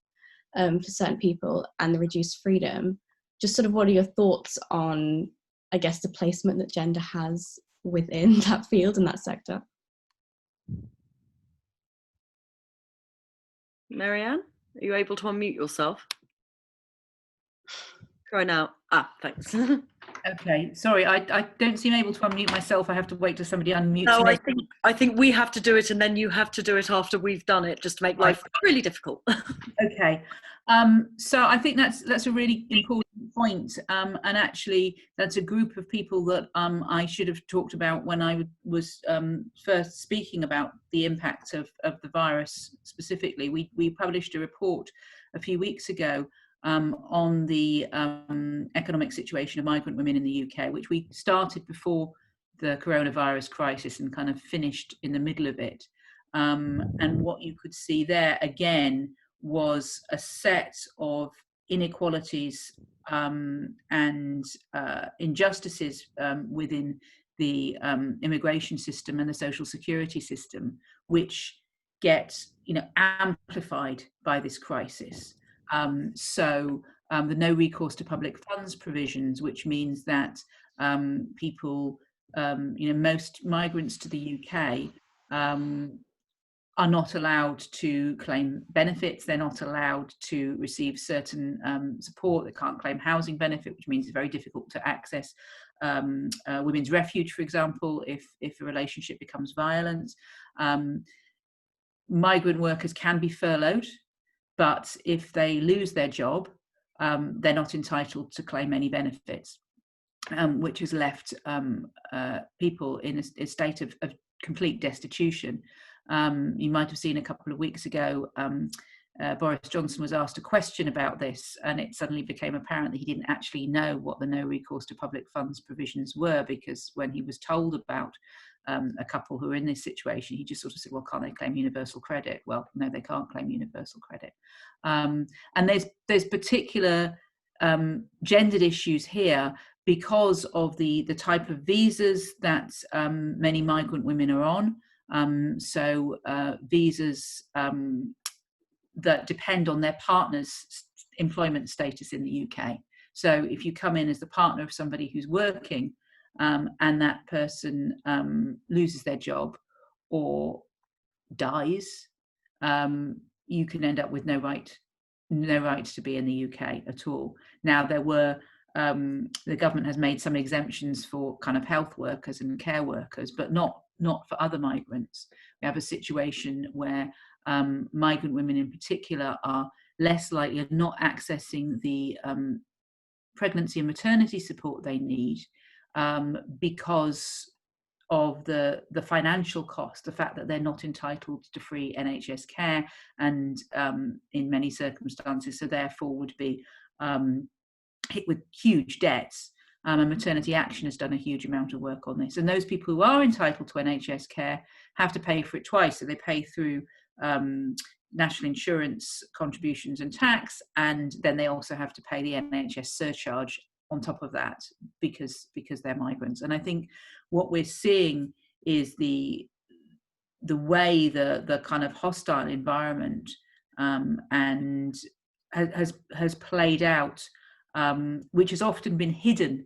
for certain people and the reduced freedom. Just sort of what are your thoughts on, I guess, the placement that gender has within that field and that sector? Marianne, are you able to unmute yourself? Try now. Thanks. Okay, sorry, I don't seem able to unmute myself. I have to wait till somebody unmutes. No, I think we have to do it and then you have to do it after we've done it, just to make life really difficult. Okay, so I think that's a really important point, and actually that's a group of people that I should have talked about when I was first speaking about the impact of the virus specifically. We published a report a few weeks ago on the economic situation of migrant women in the UK, which we started before the coronavirus crisis and kind of finished in the middle of it. And what you could see there again was a set of inequalities and injustices within the immigration system and the social security system, which get amplified by this crisis. So the no recourse to public funds provisions, which means that people, most migrants to the UK are not allowed to claim benefits. They're not allowed to receive certain support. They can't claim housing benefit, which means it's very difficult to access women's refuge, for example, if a relationship becomes violent. Migrant workers can be furloughed, but if they lose their job, they're not entitled to claim any benefits, which has left people in a state of complete destitution. You might have seen a couple of weeks ago, Boris Johnson was asked a question about this, and it suddenly became apparent that he didn't actually know what the no recourse to public funds provisions were, because when he was told about a couple who are in this situation, he just sort of said, well, can't they claim universal credit? Well, no, they can't claim universal credit. And there's particular gendered issues here because of the type of visas that many migrant women are on. So visas that depend on their partner's employment status in the UK. So if you come in as the partner of somebody who's working, and that person loses their job or dies, you can end up with no right to be in the UK at all. Now, there were the government has made some exemptions for kind of health workers and care workers, but not for other migrants. We have a situation where migrant women in particular are less likely of not accessing the pregnancy and maternity support they need because of the financial cost, the fact that they're not entitled to free NHS care, and in many circumstances, so therefore would be hit with huge debts. And Maternity Action has done a huge amount of work on this. And those people who are entitled to NHS care have to pay for it twice. So they pay through national insurance contributions and tax, and then they also have to pay the NHS surcharge on top of that because they're migrants. And I think what we're seeing is the way the kind of hostile environment and has played out, which has often been hidden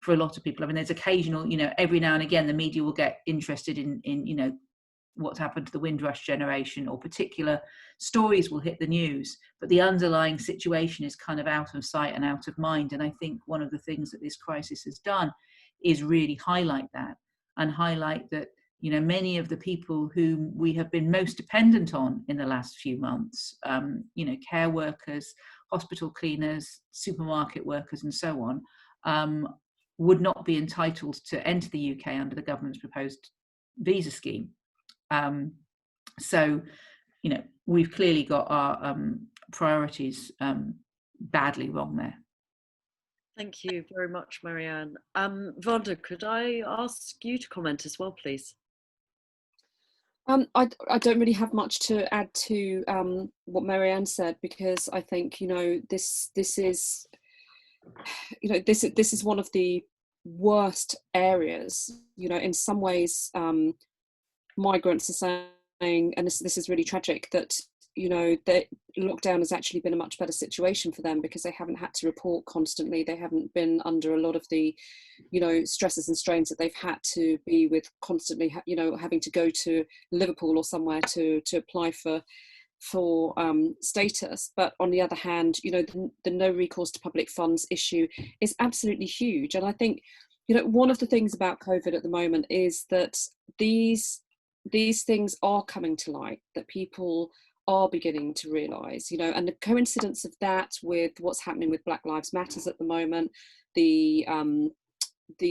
for a lot of people. I mean, there's occasional, every now and again the media will get interested in what's happened to the Windrush generation, or particular stories will hit the news, but the underlying situation is kind of out of sight and out of mind. And I think one of the things that this crisis has done is really highlight that, and highlight that many of the people whom we have been most dependent on in the last few months, care workers, hospital cleaners, supermarket workers and so on, would not be entitled to enter the UK under the government's proposed visa scheme. So we've clearly got our priorities badly wrong there. Thank you very much, Marianne. Wanda, could I ask you to comment as well, please? I don't really have much to add to what Marianne said, because I think this is this is one of the worst areas. In some ways, migrants are saying, and this is really tragic, that that lockdown has actually been a much better situation for them, because they haven't had to report constantly. They haven't been under a lot of the stresses and strains that they've had to be with, constantly having to go to Liverpool or somewhere to apply for status. But on the other hand, the no recourse to public funds issue is absolutely huge. And I think one of the things about COVID at the moment is that these things are coming to light, that people are beginning to realise, and the coincidence of that with what's happening with Black Lives Matters at the moment, the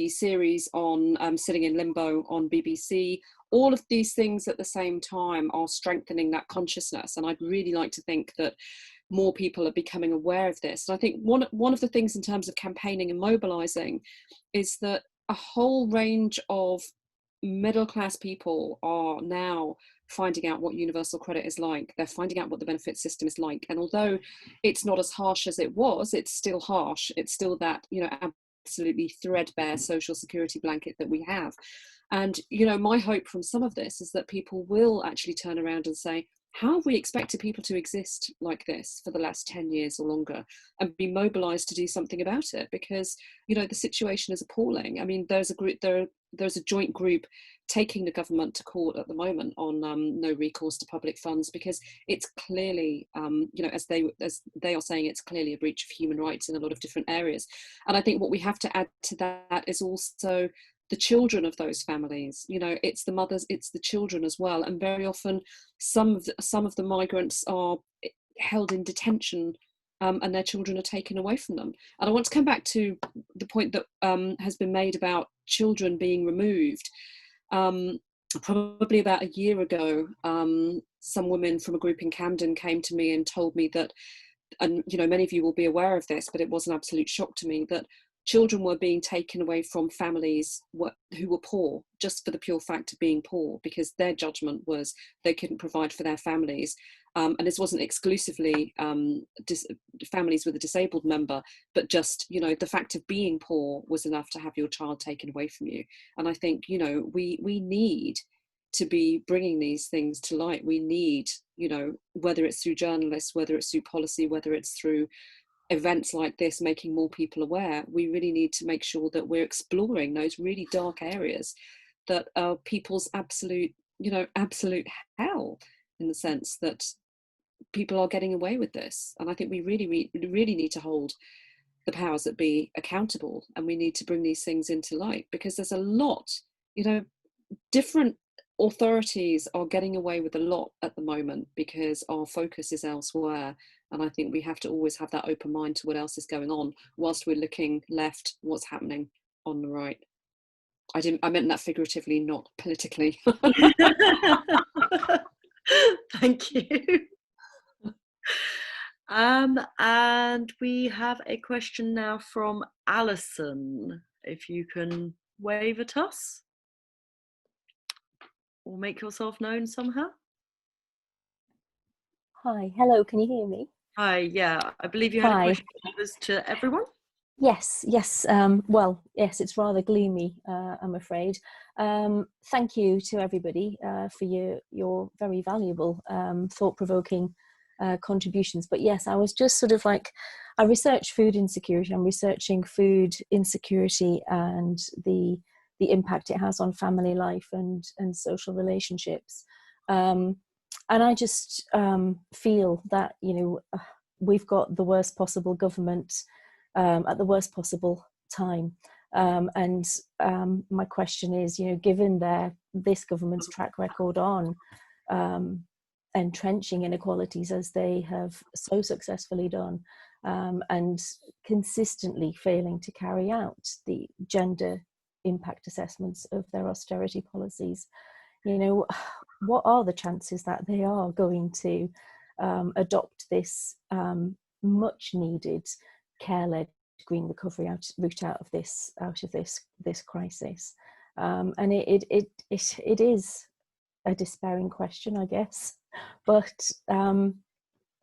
series on Sitting in Limbo on BBC, all of these things at the same time are strengthening that consciousness. And I'd really like to think that more people are becoming aware of this. And I think one of the things in terms of campaigning and mobilising is that a whole range of middle-class people are now finding out what universal credit is like. They're finding out what the benefit system is like. And although it's not as harsh as it was, it's still harsh. It's still that, absolutely threadbare social security blanket that we have. And, my hope from some of this is that people will actually turn around and say, how have we expected people to exist like this for the last 10 years or longer, and be mobilised to do something about it? Because, the situation is appalling. I mean, there's a joint group taking the government to court at the moment on no recourse to public funds, because it's clearly, as they are saying, it's clearly a breach of human rights in a lot of different areas. And I think what we have to add to that is also the children of those families. It's the mothers, it's the children as well. And very often some of the migrants are held in detention, and their children are taken away from them. And I want to come back to the point that has been made about children being removed. Probably about a year ago, some women from a group in Camden came to me and told me that, and many of you will be aware of this, but it was an absolute shock to me, that children were being taken away from families who were poor, just for the pure fact of being poor, because their judgment was they couldn't provide for their families. And this wasn't exclusively families with a disabled member, but just, the fact of being poor was enough to have your child taken away from you. And I think, we need to be bringing these things to light. We need, whether it's through journalists, whether it's through policy, whether it's through events like this, making more people aware, we really need to make sure that we're exploring those really dark areas that are people's absolute hell, in the sense that people are getting away with this. And I think we really need to hold the powers that be accountable, and we need to bring these things into light, because there's a lot, you know, different authorities are getting away with a lot at the moment because our focus is elsewhere. And I think we have to always have that open mind to what else is going on whilst we're looking left, what's happening on the right. I meant that figuratively, not politically. Thank you. And we have a question now from Alison. If you can wave at us or make yourself known somehow. Hi, hello, can you hear me? Hi, yeah, I believe you had a question that was to everyone. Yes, well, yes, it's rather gloomy, I'm afraid. Thank you to everybody for your very valuable, thought-provoking contributions. But yes, I was just sort of like, I research food insecurity. I'm researching food insecurity and the impact it has on family life and social relationships. And I just feel that, you know, we've got the worst possible government at the worst possible time. And my question is, you know, given this government's track record on entrenching inequalities as they have so successfully done, and consistently failing to carry out the gender impact assessments of their austerity policies, you know, what are the chances that they are going to adopt this much needed care-led green recovery route out of this crisis? And it is a despairing question, I guess, but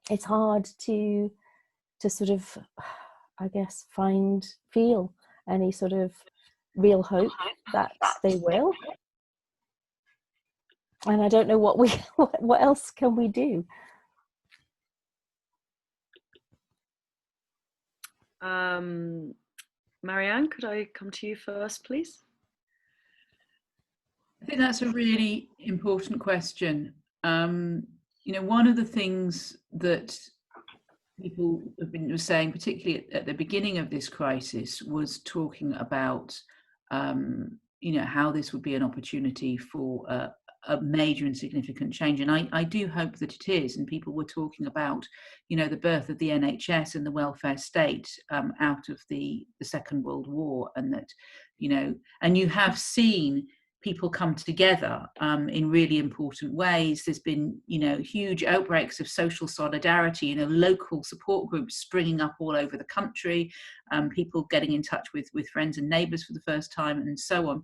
it's hard to sort of, I guess, feel any sort of real hope that they will. And I don't know what else can we do. Marianne, could I come to you first, please? I think that's a really important question. You know, one of the things that people have been saying, particularly at the beginning of this crisis, was talking about, you know, how this would be an opportunity for a major and significant change. And I do hope that it is. And people were talking about, you know, the birth of the NHS and the welfare state out of the Second World War. And that, you know, and you have seen people come together in really important ways. There's been, you know, huge outbreaks of social solidarity, you know, local support groups springing up all over the country, people getting in touch with friends and neighbours for the first time and so on.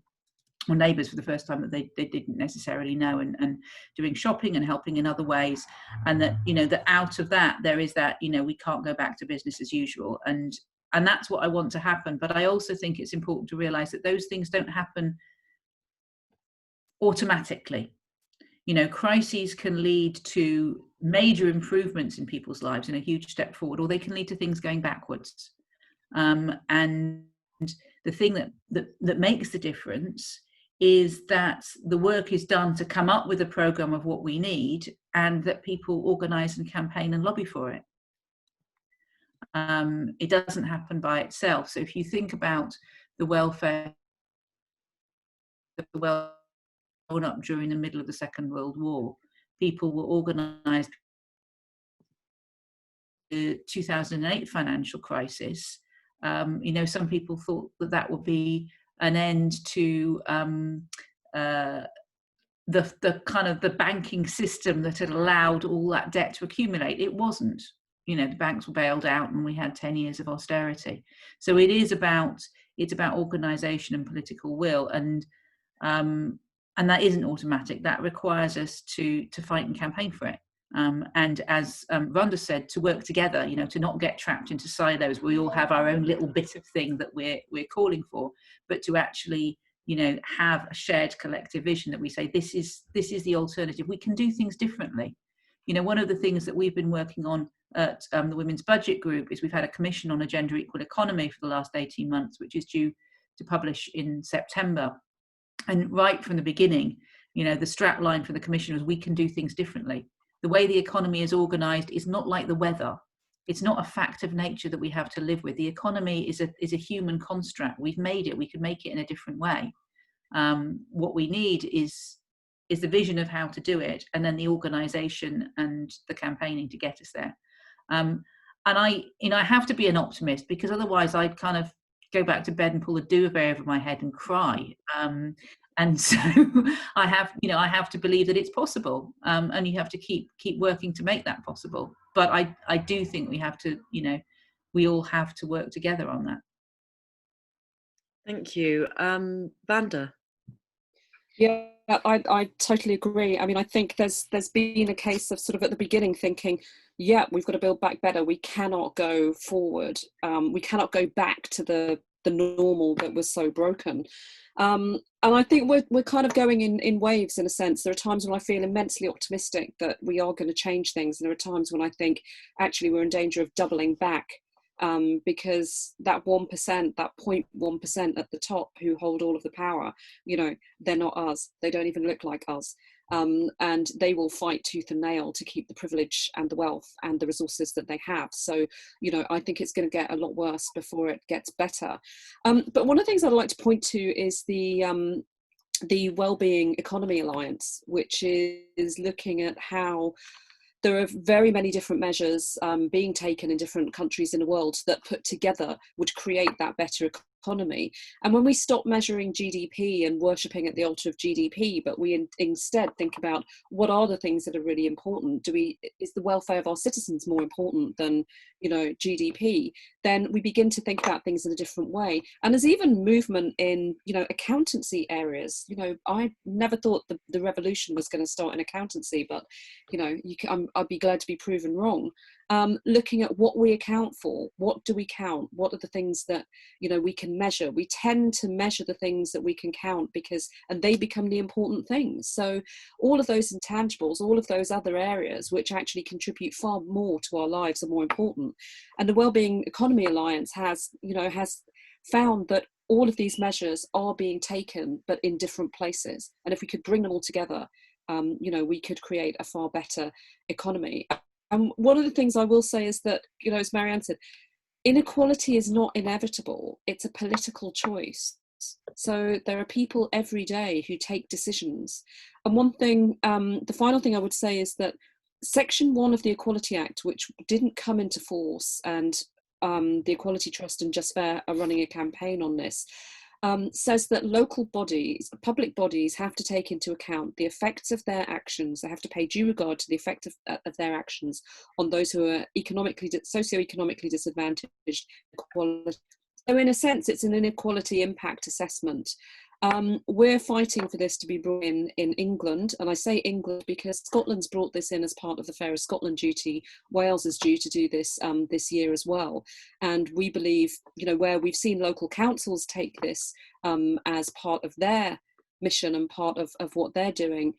Or neighbours for the first time that they didn't necessarily know, and doing shopping and helping in other ways. And that, you know, that out of that, there is that, you know, we can't go back to business as usual. And that's what I want to happen. But I also think it's important to realise that those things don't happen automatically. You know, crises can lead to major improvements in people's lives and a huge step forward, or they can lead to things going backwards. And the thing that makes the difference is that the work is done to come up with a programme of what we need, and that people organise and campaign and lobby for it. It doesn't happen by itself. So if you think about the welfare up during the middle of the Second World War, people were organised. The 2008 financial crisis, you know, some people thought that would be an end to the kind of the banking system that had allowed all that debt to accumulate. It wasn't. You know, the banks were bailed out and we had 10 years of austerity. So it's about organisation and political will, and that isn't automatic. That requires us to fight and campaign for it. And as Wanda said, to work together, you know, to not get trapped into silos. We all have our own little bit of thing that we're calling for, but to actually, you know, have a shared collective vision that we say, this is the alternative. We can do things differently. You know, one of the things that we've been working on at the Women's Budget Group is we've had a commission on a gender equal economy for the last 18 months, which is due to publish in September. And right from the beginning, you know, the strap line for the commission was, we can do things differently. the way the economy is organised is not like the weather. It's not a fact of nature that we have to live with. The economy is a human construct. We've made it. We could make it in a different way. What we need is the vision of how to do it, and then the organisation and the campaigning to get us there. And I have to be an optimist, because otherwise I'd kind of go back to bed and pull a duvet over my head and cry. And so I have to believe that it's possible, and you have to keep working to make that possible. But I do think we have to, we all have to work together on that. Thank you. Wanda? Yeah, I totally agree. I mean, I think there's been a case of sort of at the beginning thinking, yeah, we've got to build back better. We cannot go forward. We cannot go back to the normal that was so broken. And I think we're kind of going in waves, in a sense. There are times when I feel immensely optimistic that we are going to change things. And there are times when I think actually we're in danger of doubling back. Because that 1%, that 0.1% at the top who hold all of the power, they're not us. They don't even look like us. And they will fight tooth and nail to keep the privilege and the wealth and the resources that they have. So, I think it's going to get a lot worse before it gets better. But one of the things I'd like to point to is the Wellbeing Economy Alliance, which is looking at how there are very many different measures being taken in different countries in the world that put together would create that better economy. And when we stop measuring GDP and worshipping at the altar of GDP, but we instead think about what are the things that are really important, is the welfare of our citizens more important than GDP? Then we begin to think about things in a different way. And there's even movement in accountancy areas. I never thought the revolution was going to start in accountancy, but I'd be glad to be proven wrong. Looking at what we account for, what do we count? What are the things that we can measure? We tend to measure the things that we can count and they become the important things. So all of those intangibles, all of those other areas which actually contribute far more to our lives are more important. And the Wellbeing Economy Alliance has found that all of these measures are being taken, but in different places. And if we could bring them all together, we could create a far better economy. And one of the things I will say is that, as Marianne said, inequality is not inevitable. It's a political choice. So there are people every day who take decisions. And one thing, the final thing I would say is that Section 1 of the Equality Act, which didn't come into force, and the Equality Trust and Just Fair are running a campaign on this, says that local bodies, public bodies, have to take into account the effects of their actions. They have to pay due regard to the effect of their actions on those who are socioeconomically disadvantaged. So in a sense, it's an inequality impact assessment. We're fighting for this to be brought in England, and I say England because Scotland's brought this in as part of the Fair of Scotland duty. Wales is due to do this this year as well, and we believe, where we've seen local councils take this as part of their mission and part of what they're doing,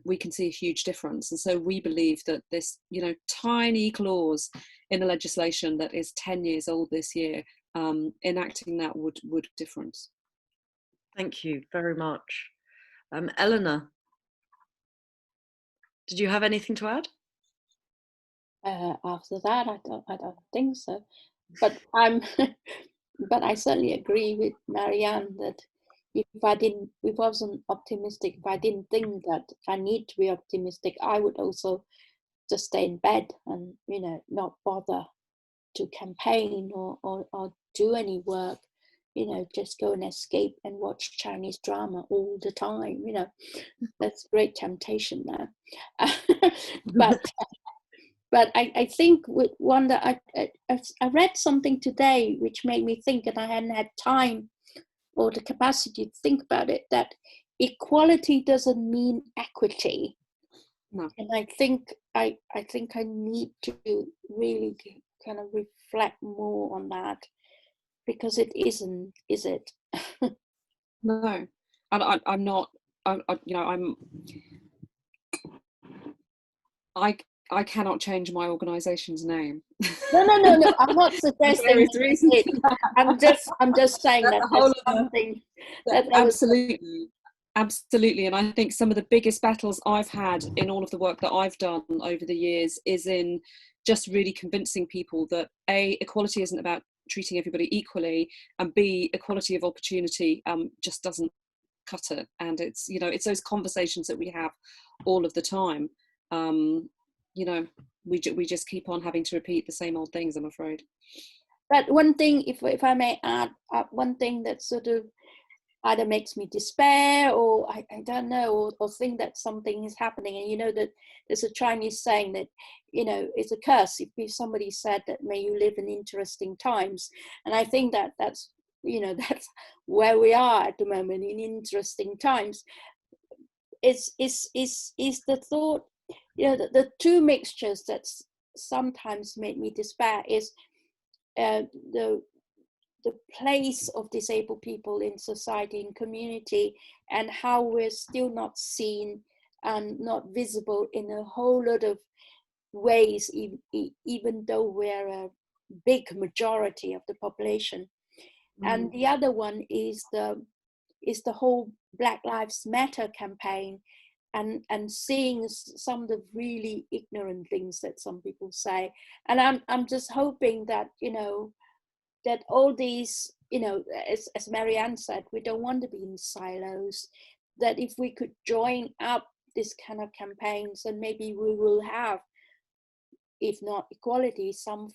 we can see a huge difference. And so we believe that this, tiny clause in the legislation that is 10 years old this year, enacting that would difference. Thank you very much. Eleanor, did you have anything to add? After that, I don't think so. But but I certainly agree with Marianne that if I wasn't optimistic, if I didn't think that I need to be optimistic, I would also just stay in bed and not bother to campaign or do any work. Just go and escape and watch Chinese drama all the time. That's a great temptation now. But I think with Wanda, I read something today which made me think, and I hadn't had time or the capacity to think about it, that equality doesn't mean equity. No. And I think I need to really kind of reflect more on that. Because it isn't, is it? No, and I'm not. I cannot change my organisation's name. No. I'm not suggesting it. I'm just saying that there's something that absolutely. Absolutely, and I think some of the biggest battles I've had in all of the work that I've done over the years is in just really convincing people that A, equality isn't about treating everybody equally, and B, equality of opportunity just doesn't cut it. And it's, you know, it's those conversations that we have all of the time. You know, we just keep on having to repeat the same old things, I'm afraid. But one thing, if I may add, one thing that sort of either makes me despair, or I don't know, or think that something is happening. And you know that there's a Chinese saying that, you know, it's a curse if somebody said that may you live in interesting times. And I think that that's, you know, that's where we are at the moment, in interesting times. Is the thought, you know, the two mixtures that sometimes make me despair is the place of disabled people in society and community, and how we're still not seen and not visible in a whole lot of ways, even though we're a big majority of the population. And the other one is the whole Black Lives Matter campaign, and seeing some of the really ignorant things that some people say. And I'm just hoping that, you know, that all these, you know, as Marianne said, we don't want to be in silos, that if we could join up this kind of campaigns, then maybe we will have, if not equality, some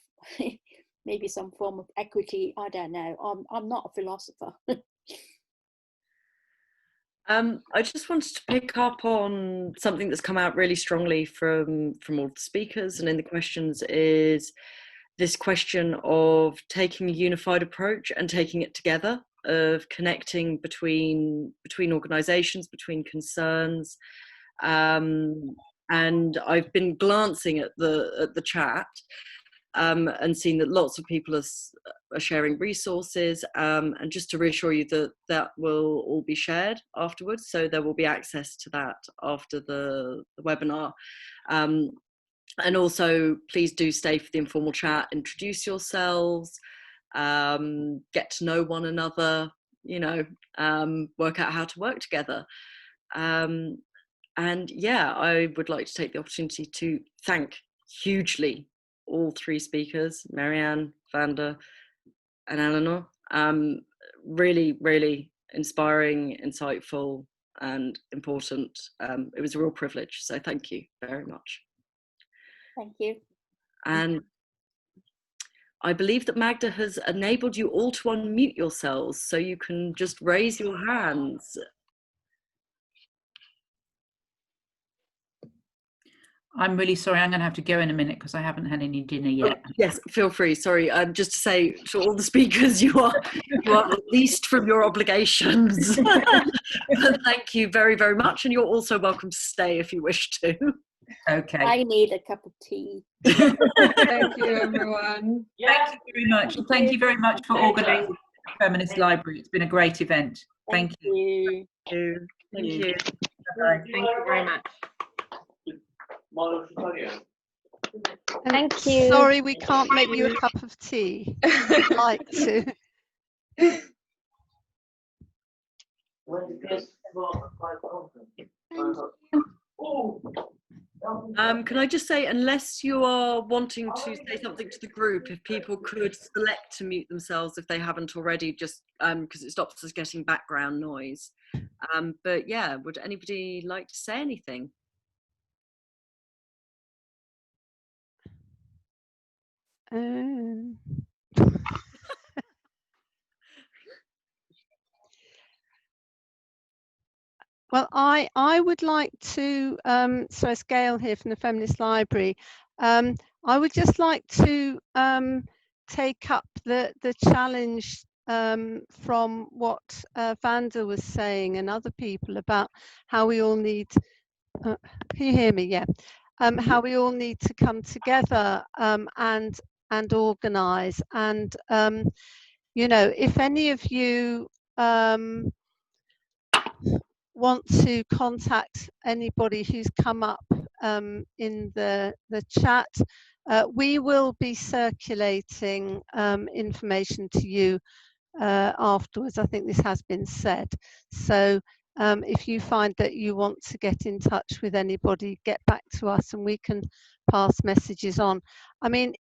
maybe some form of equity. I don't know. I'm not a philosopher. I just wanted to pick up on something that's come out really strongly from all the speakers and in the questions, is this question of taking a unified approach and taking it together, of connecting between organisations, between concerns. And I've been glancing at the chat and seeing that lots of people are sharing resources, and just to reassure you that that will all be shared afterwards, so there will be access to that after the webinar. And also, please do stay for the informal chat, introduce yourselves, get to know one another, you know, work out how to work together. And yeah, I would like to take the opportunity to thank hugely all three speakers, Marianne, Wanda, and Eleanor. Really, really inspiring, insightful, and important. It was a real privilege, so thank you very much. Thank you. And I believe that Magda has enabled you all to unmute yourselves, so you can just raise your hands. I'm really sorry, I'm going to have to go in a minute because I haven't had any dinner yet. Oh, yes, feel free. Sorry, just to say to all the speakers, you are released from your obligations. Thank you very, very much, and you're also welcome to stay if you wish to. Okay. I need a cup of tea. Thank you, everyone. Thank you very much. Thank you very much for organising the Feminist Library. It's been a great event. Thank you. Thank you. Thank you very much. Thank you. Sorry, we can't make you a cup of tea. I'd like to. Can I just say, unless you are wanting to say something to the group, if people could select to mute themselves if they haven't already, just because it stops us getting background noise. But yeah, would anybody like to say anything? Well, I would like to, so it's Gail here from the Feminist Library. I would just like to take up the challenge from what Wanda was saying and other people about how we all need, can you hear me? Yeah. How we all need to come together and organise. And, you know, if any of you want to contact anybody who's come up in the chat, we will be circulating information to you afterwards. I think this has been said. So If you find that you want to get in touch with anybody, get back to us and we can pass messages on. I mean,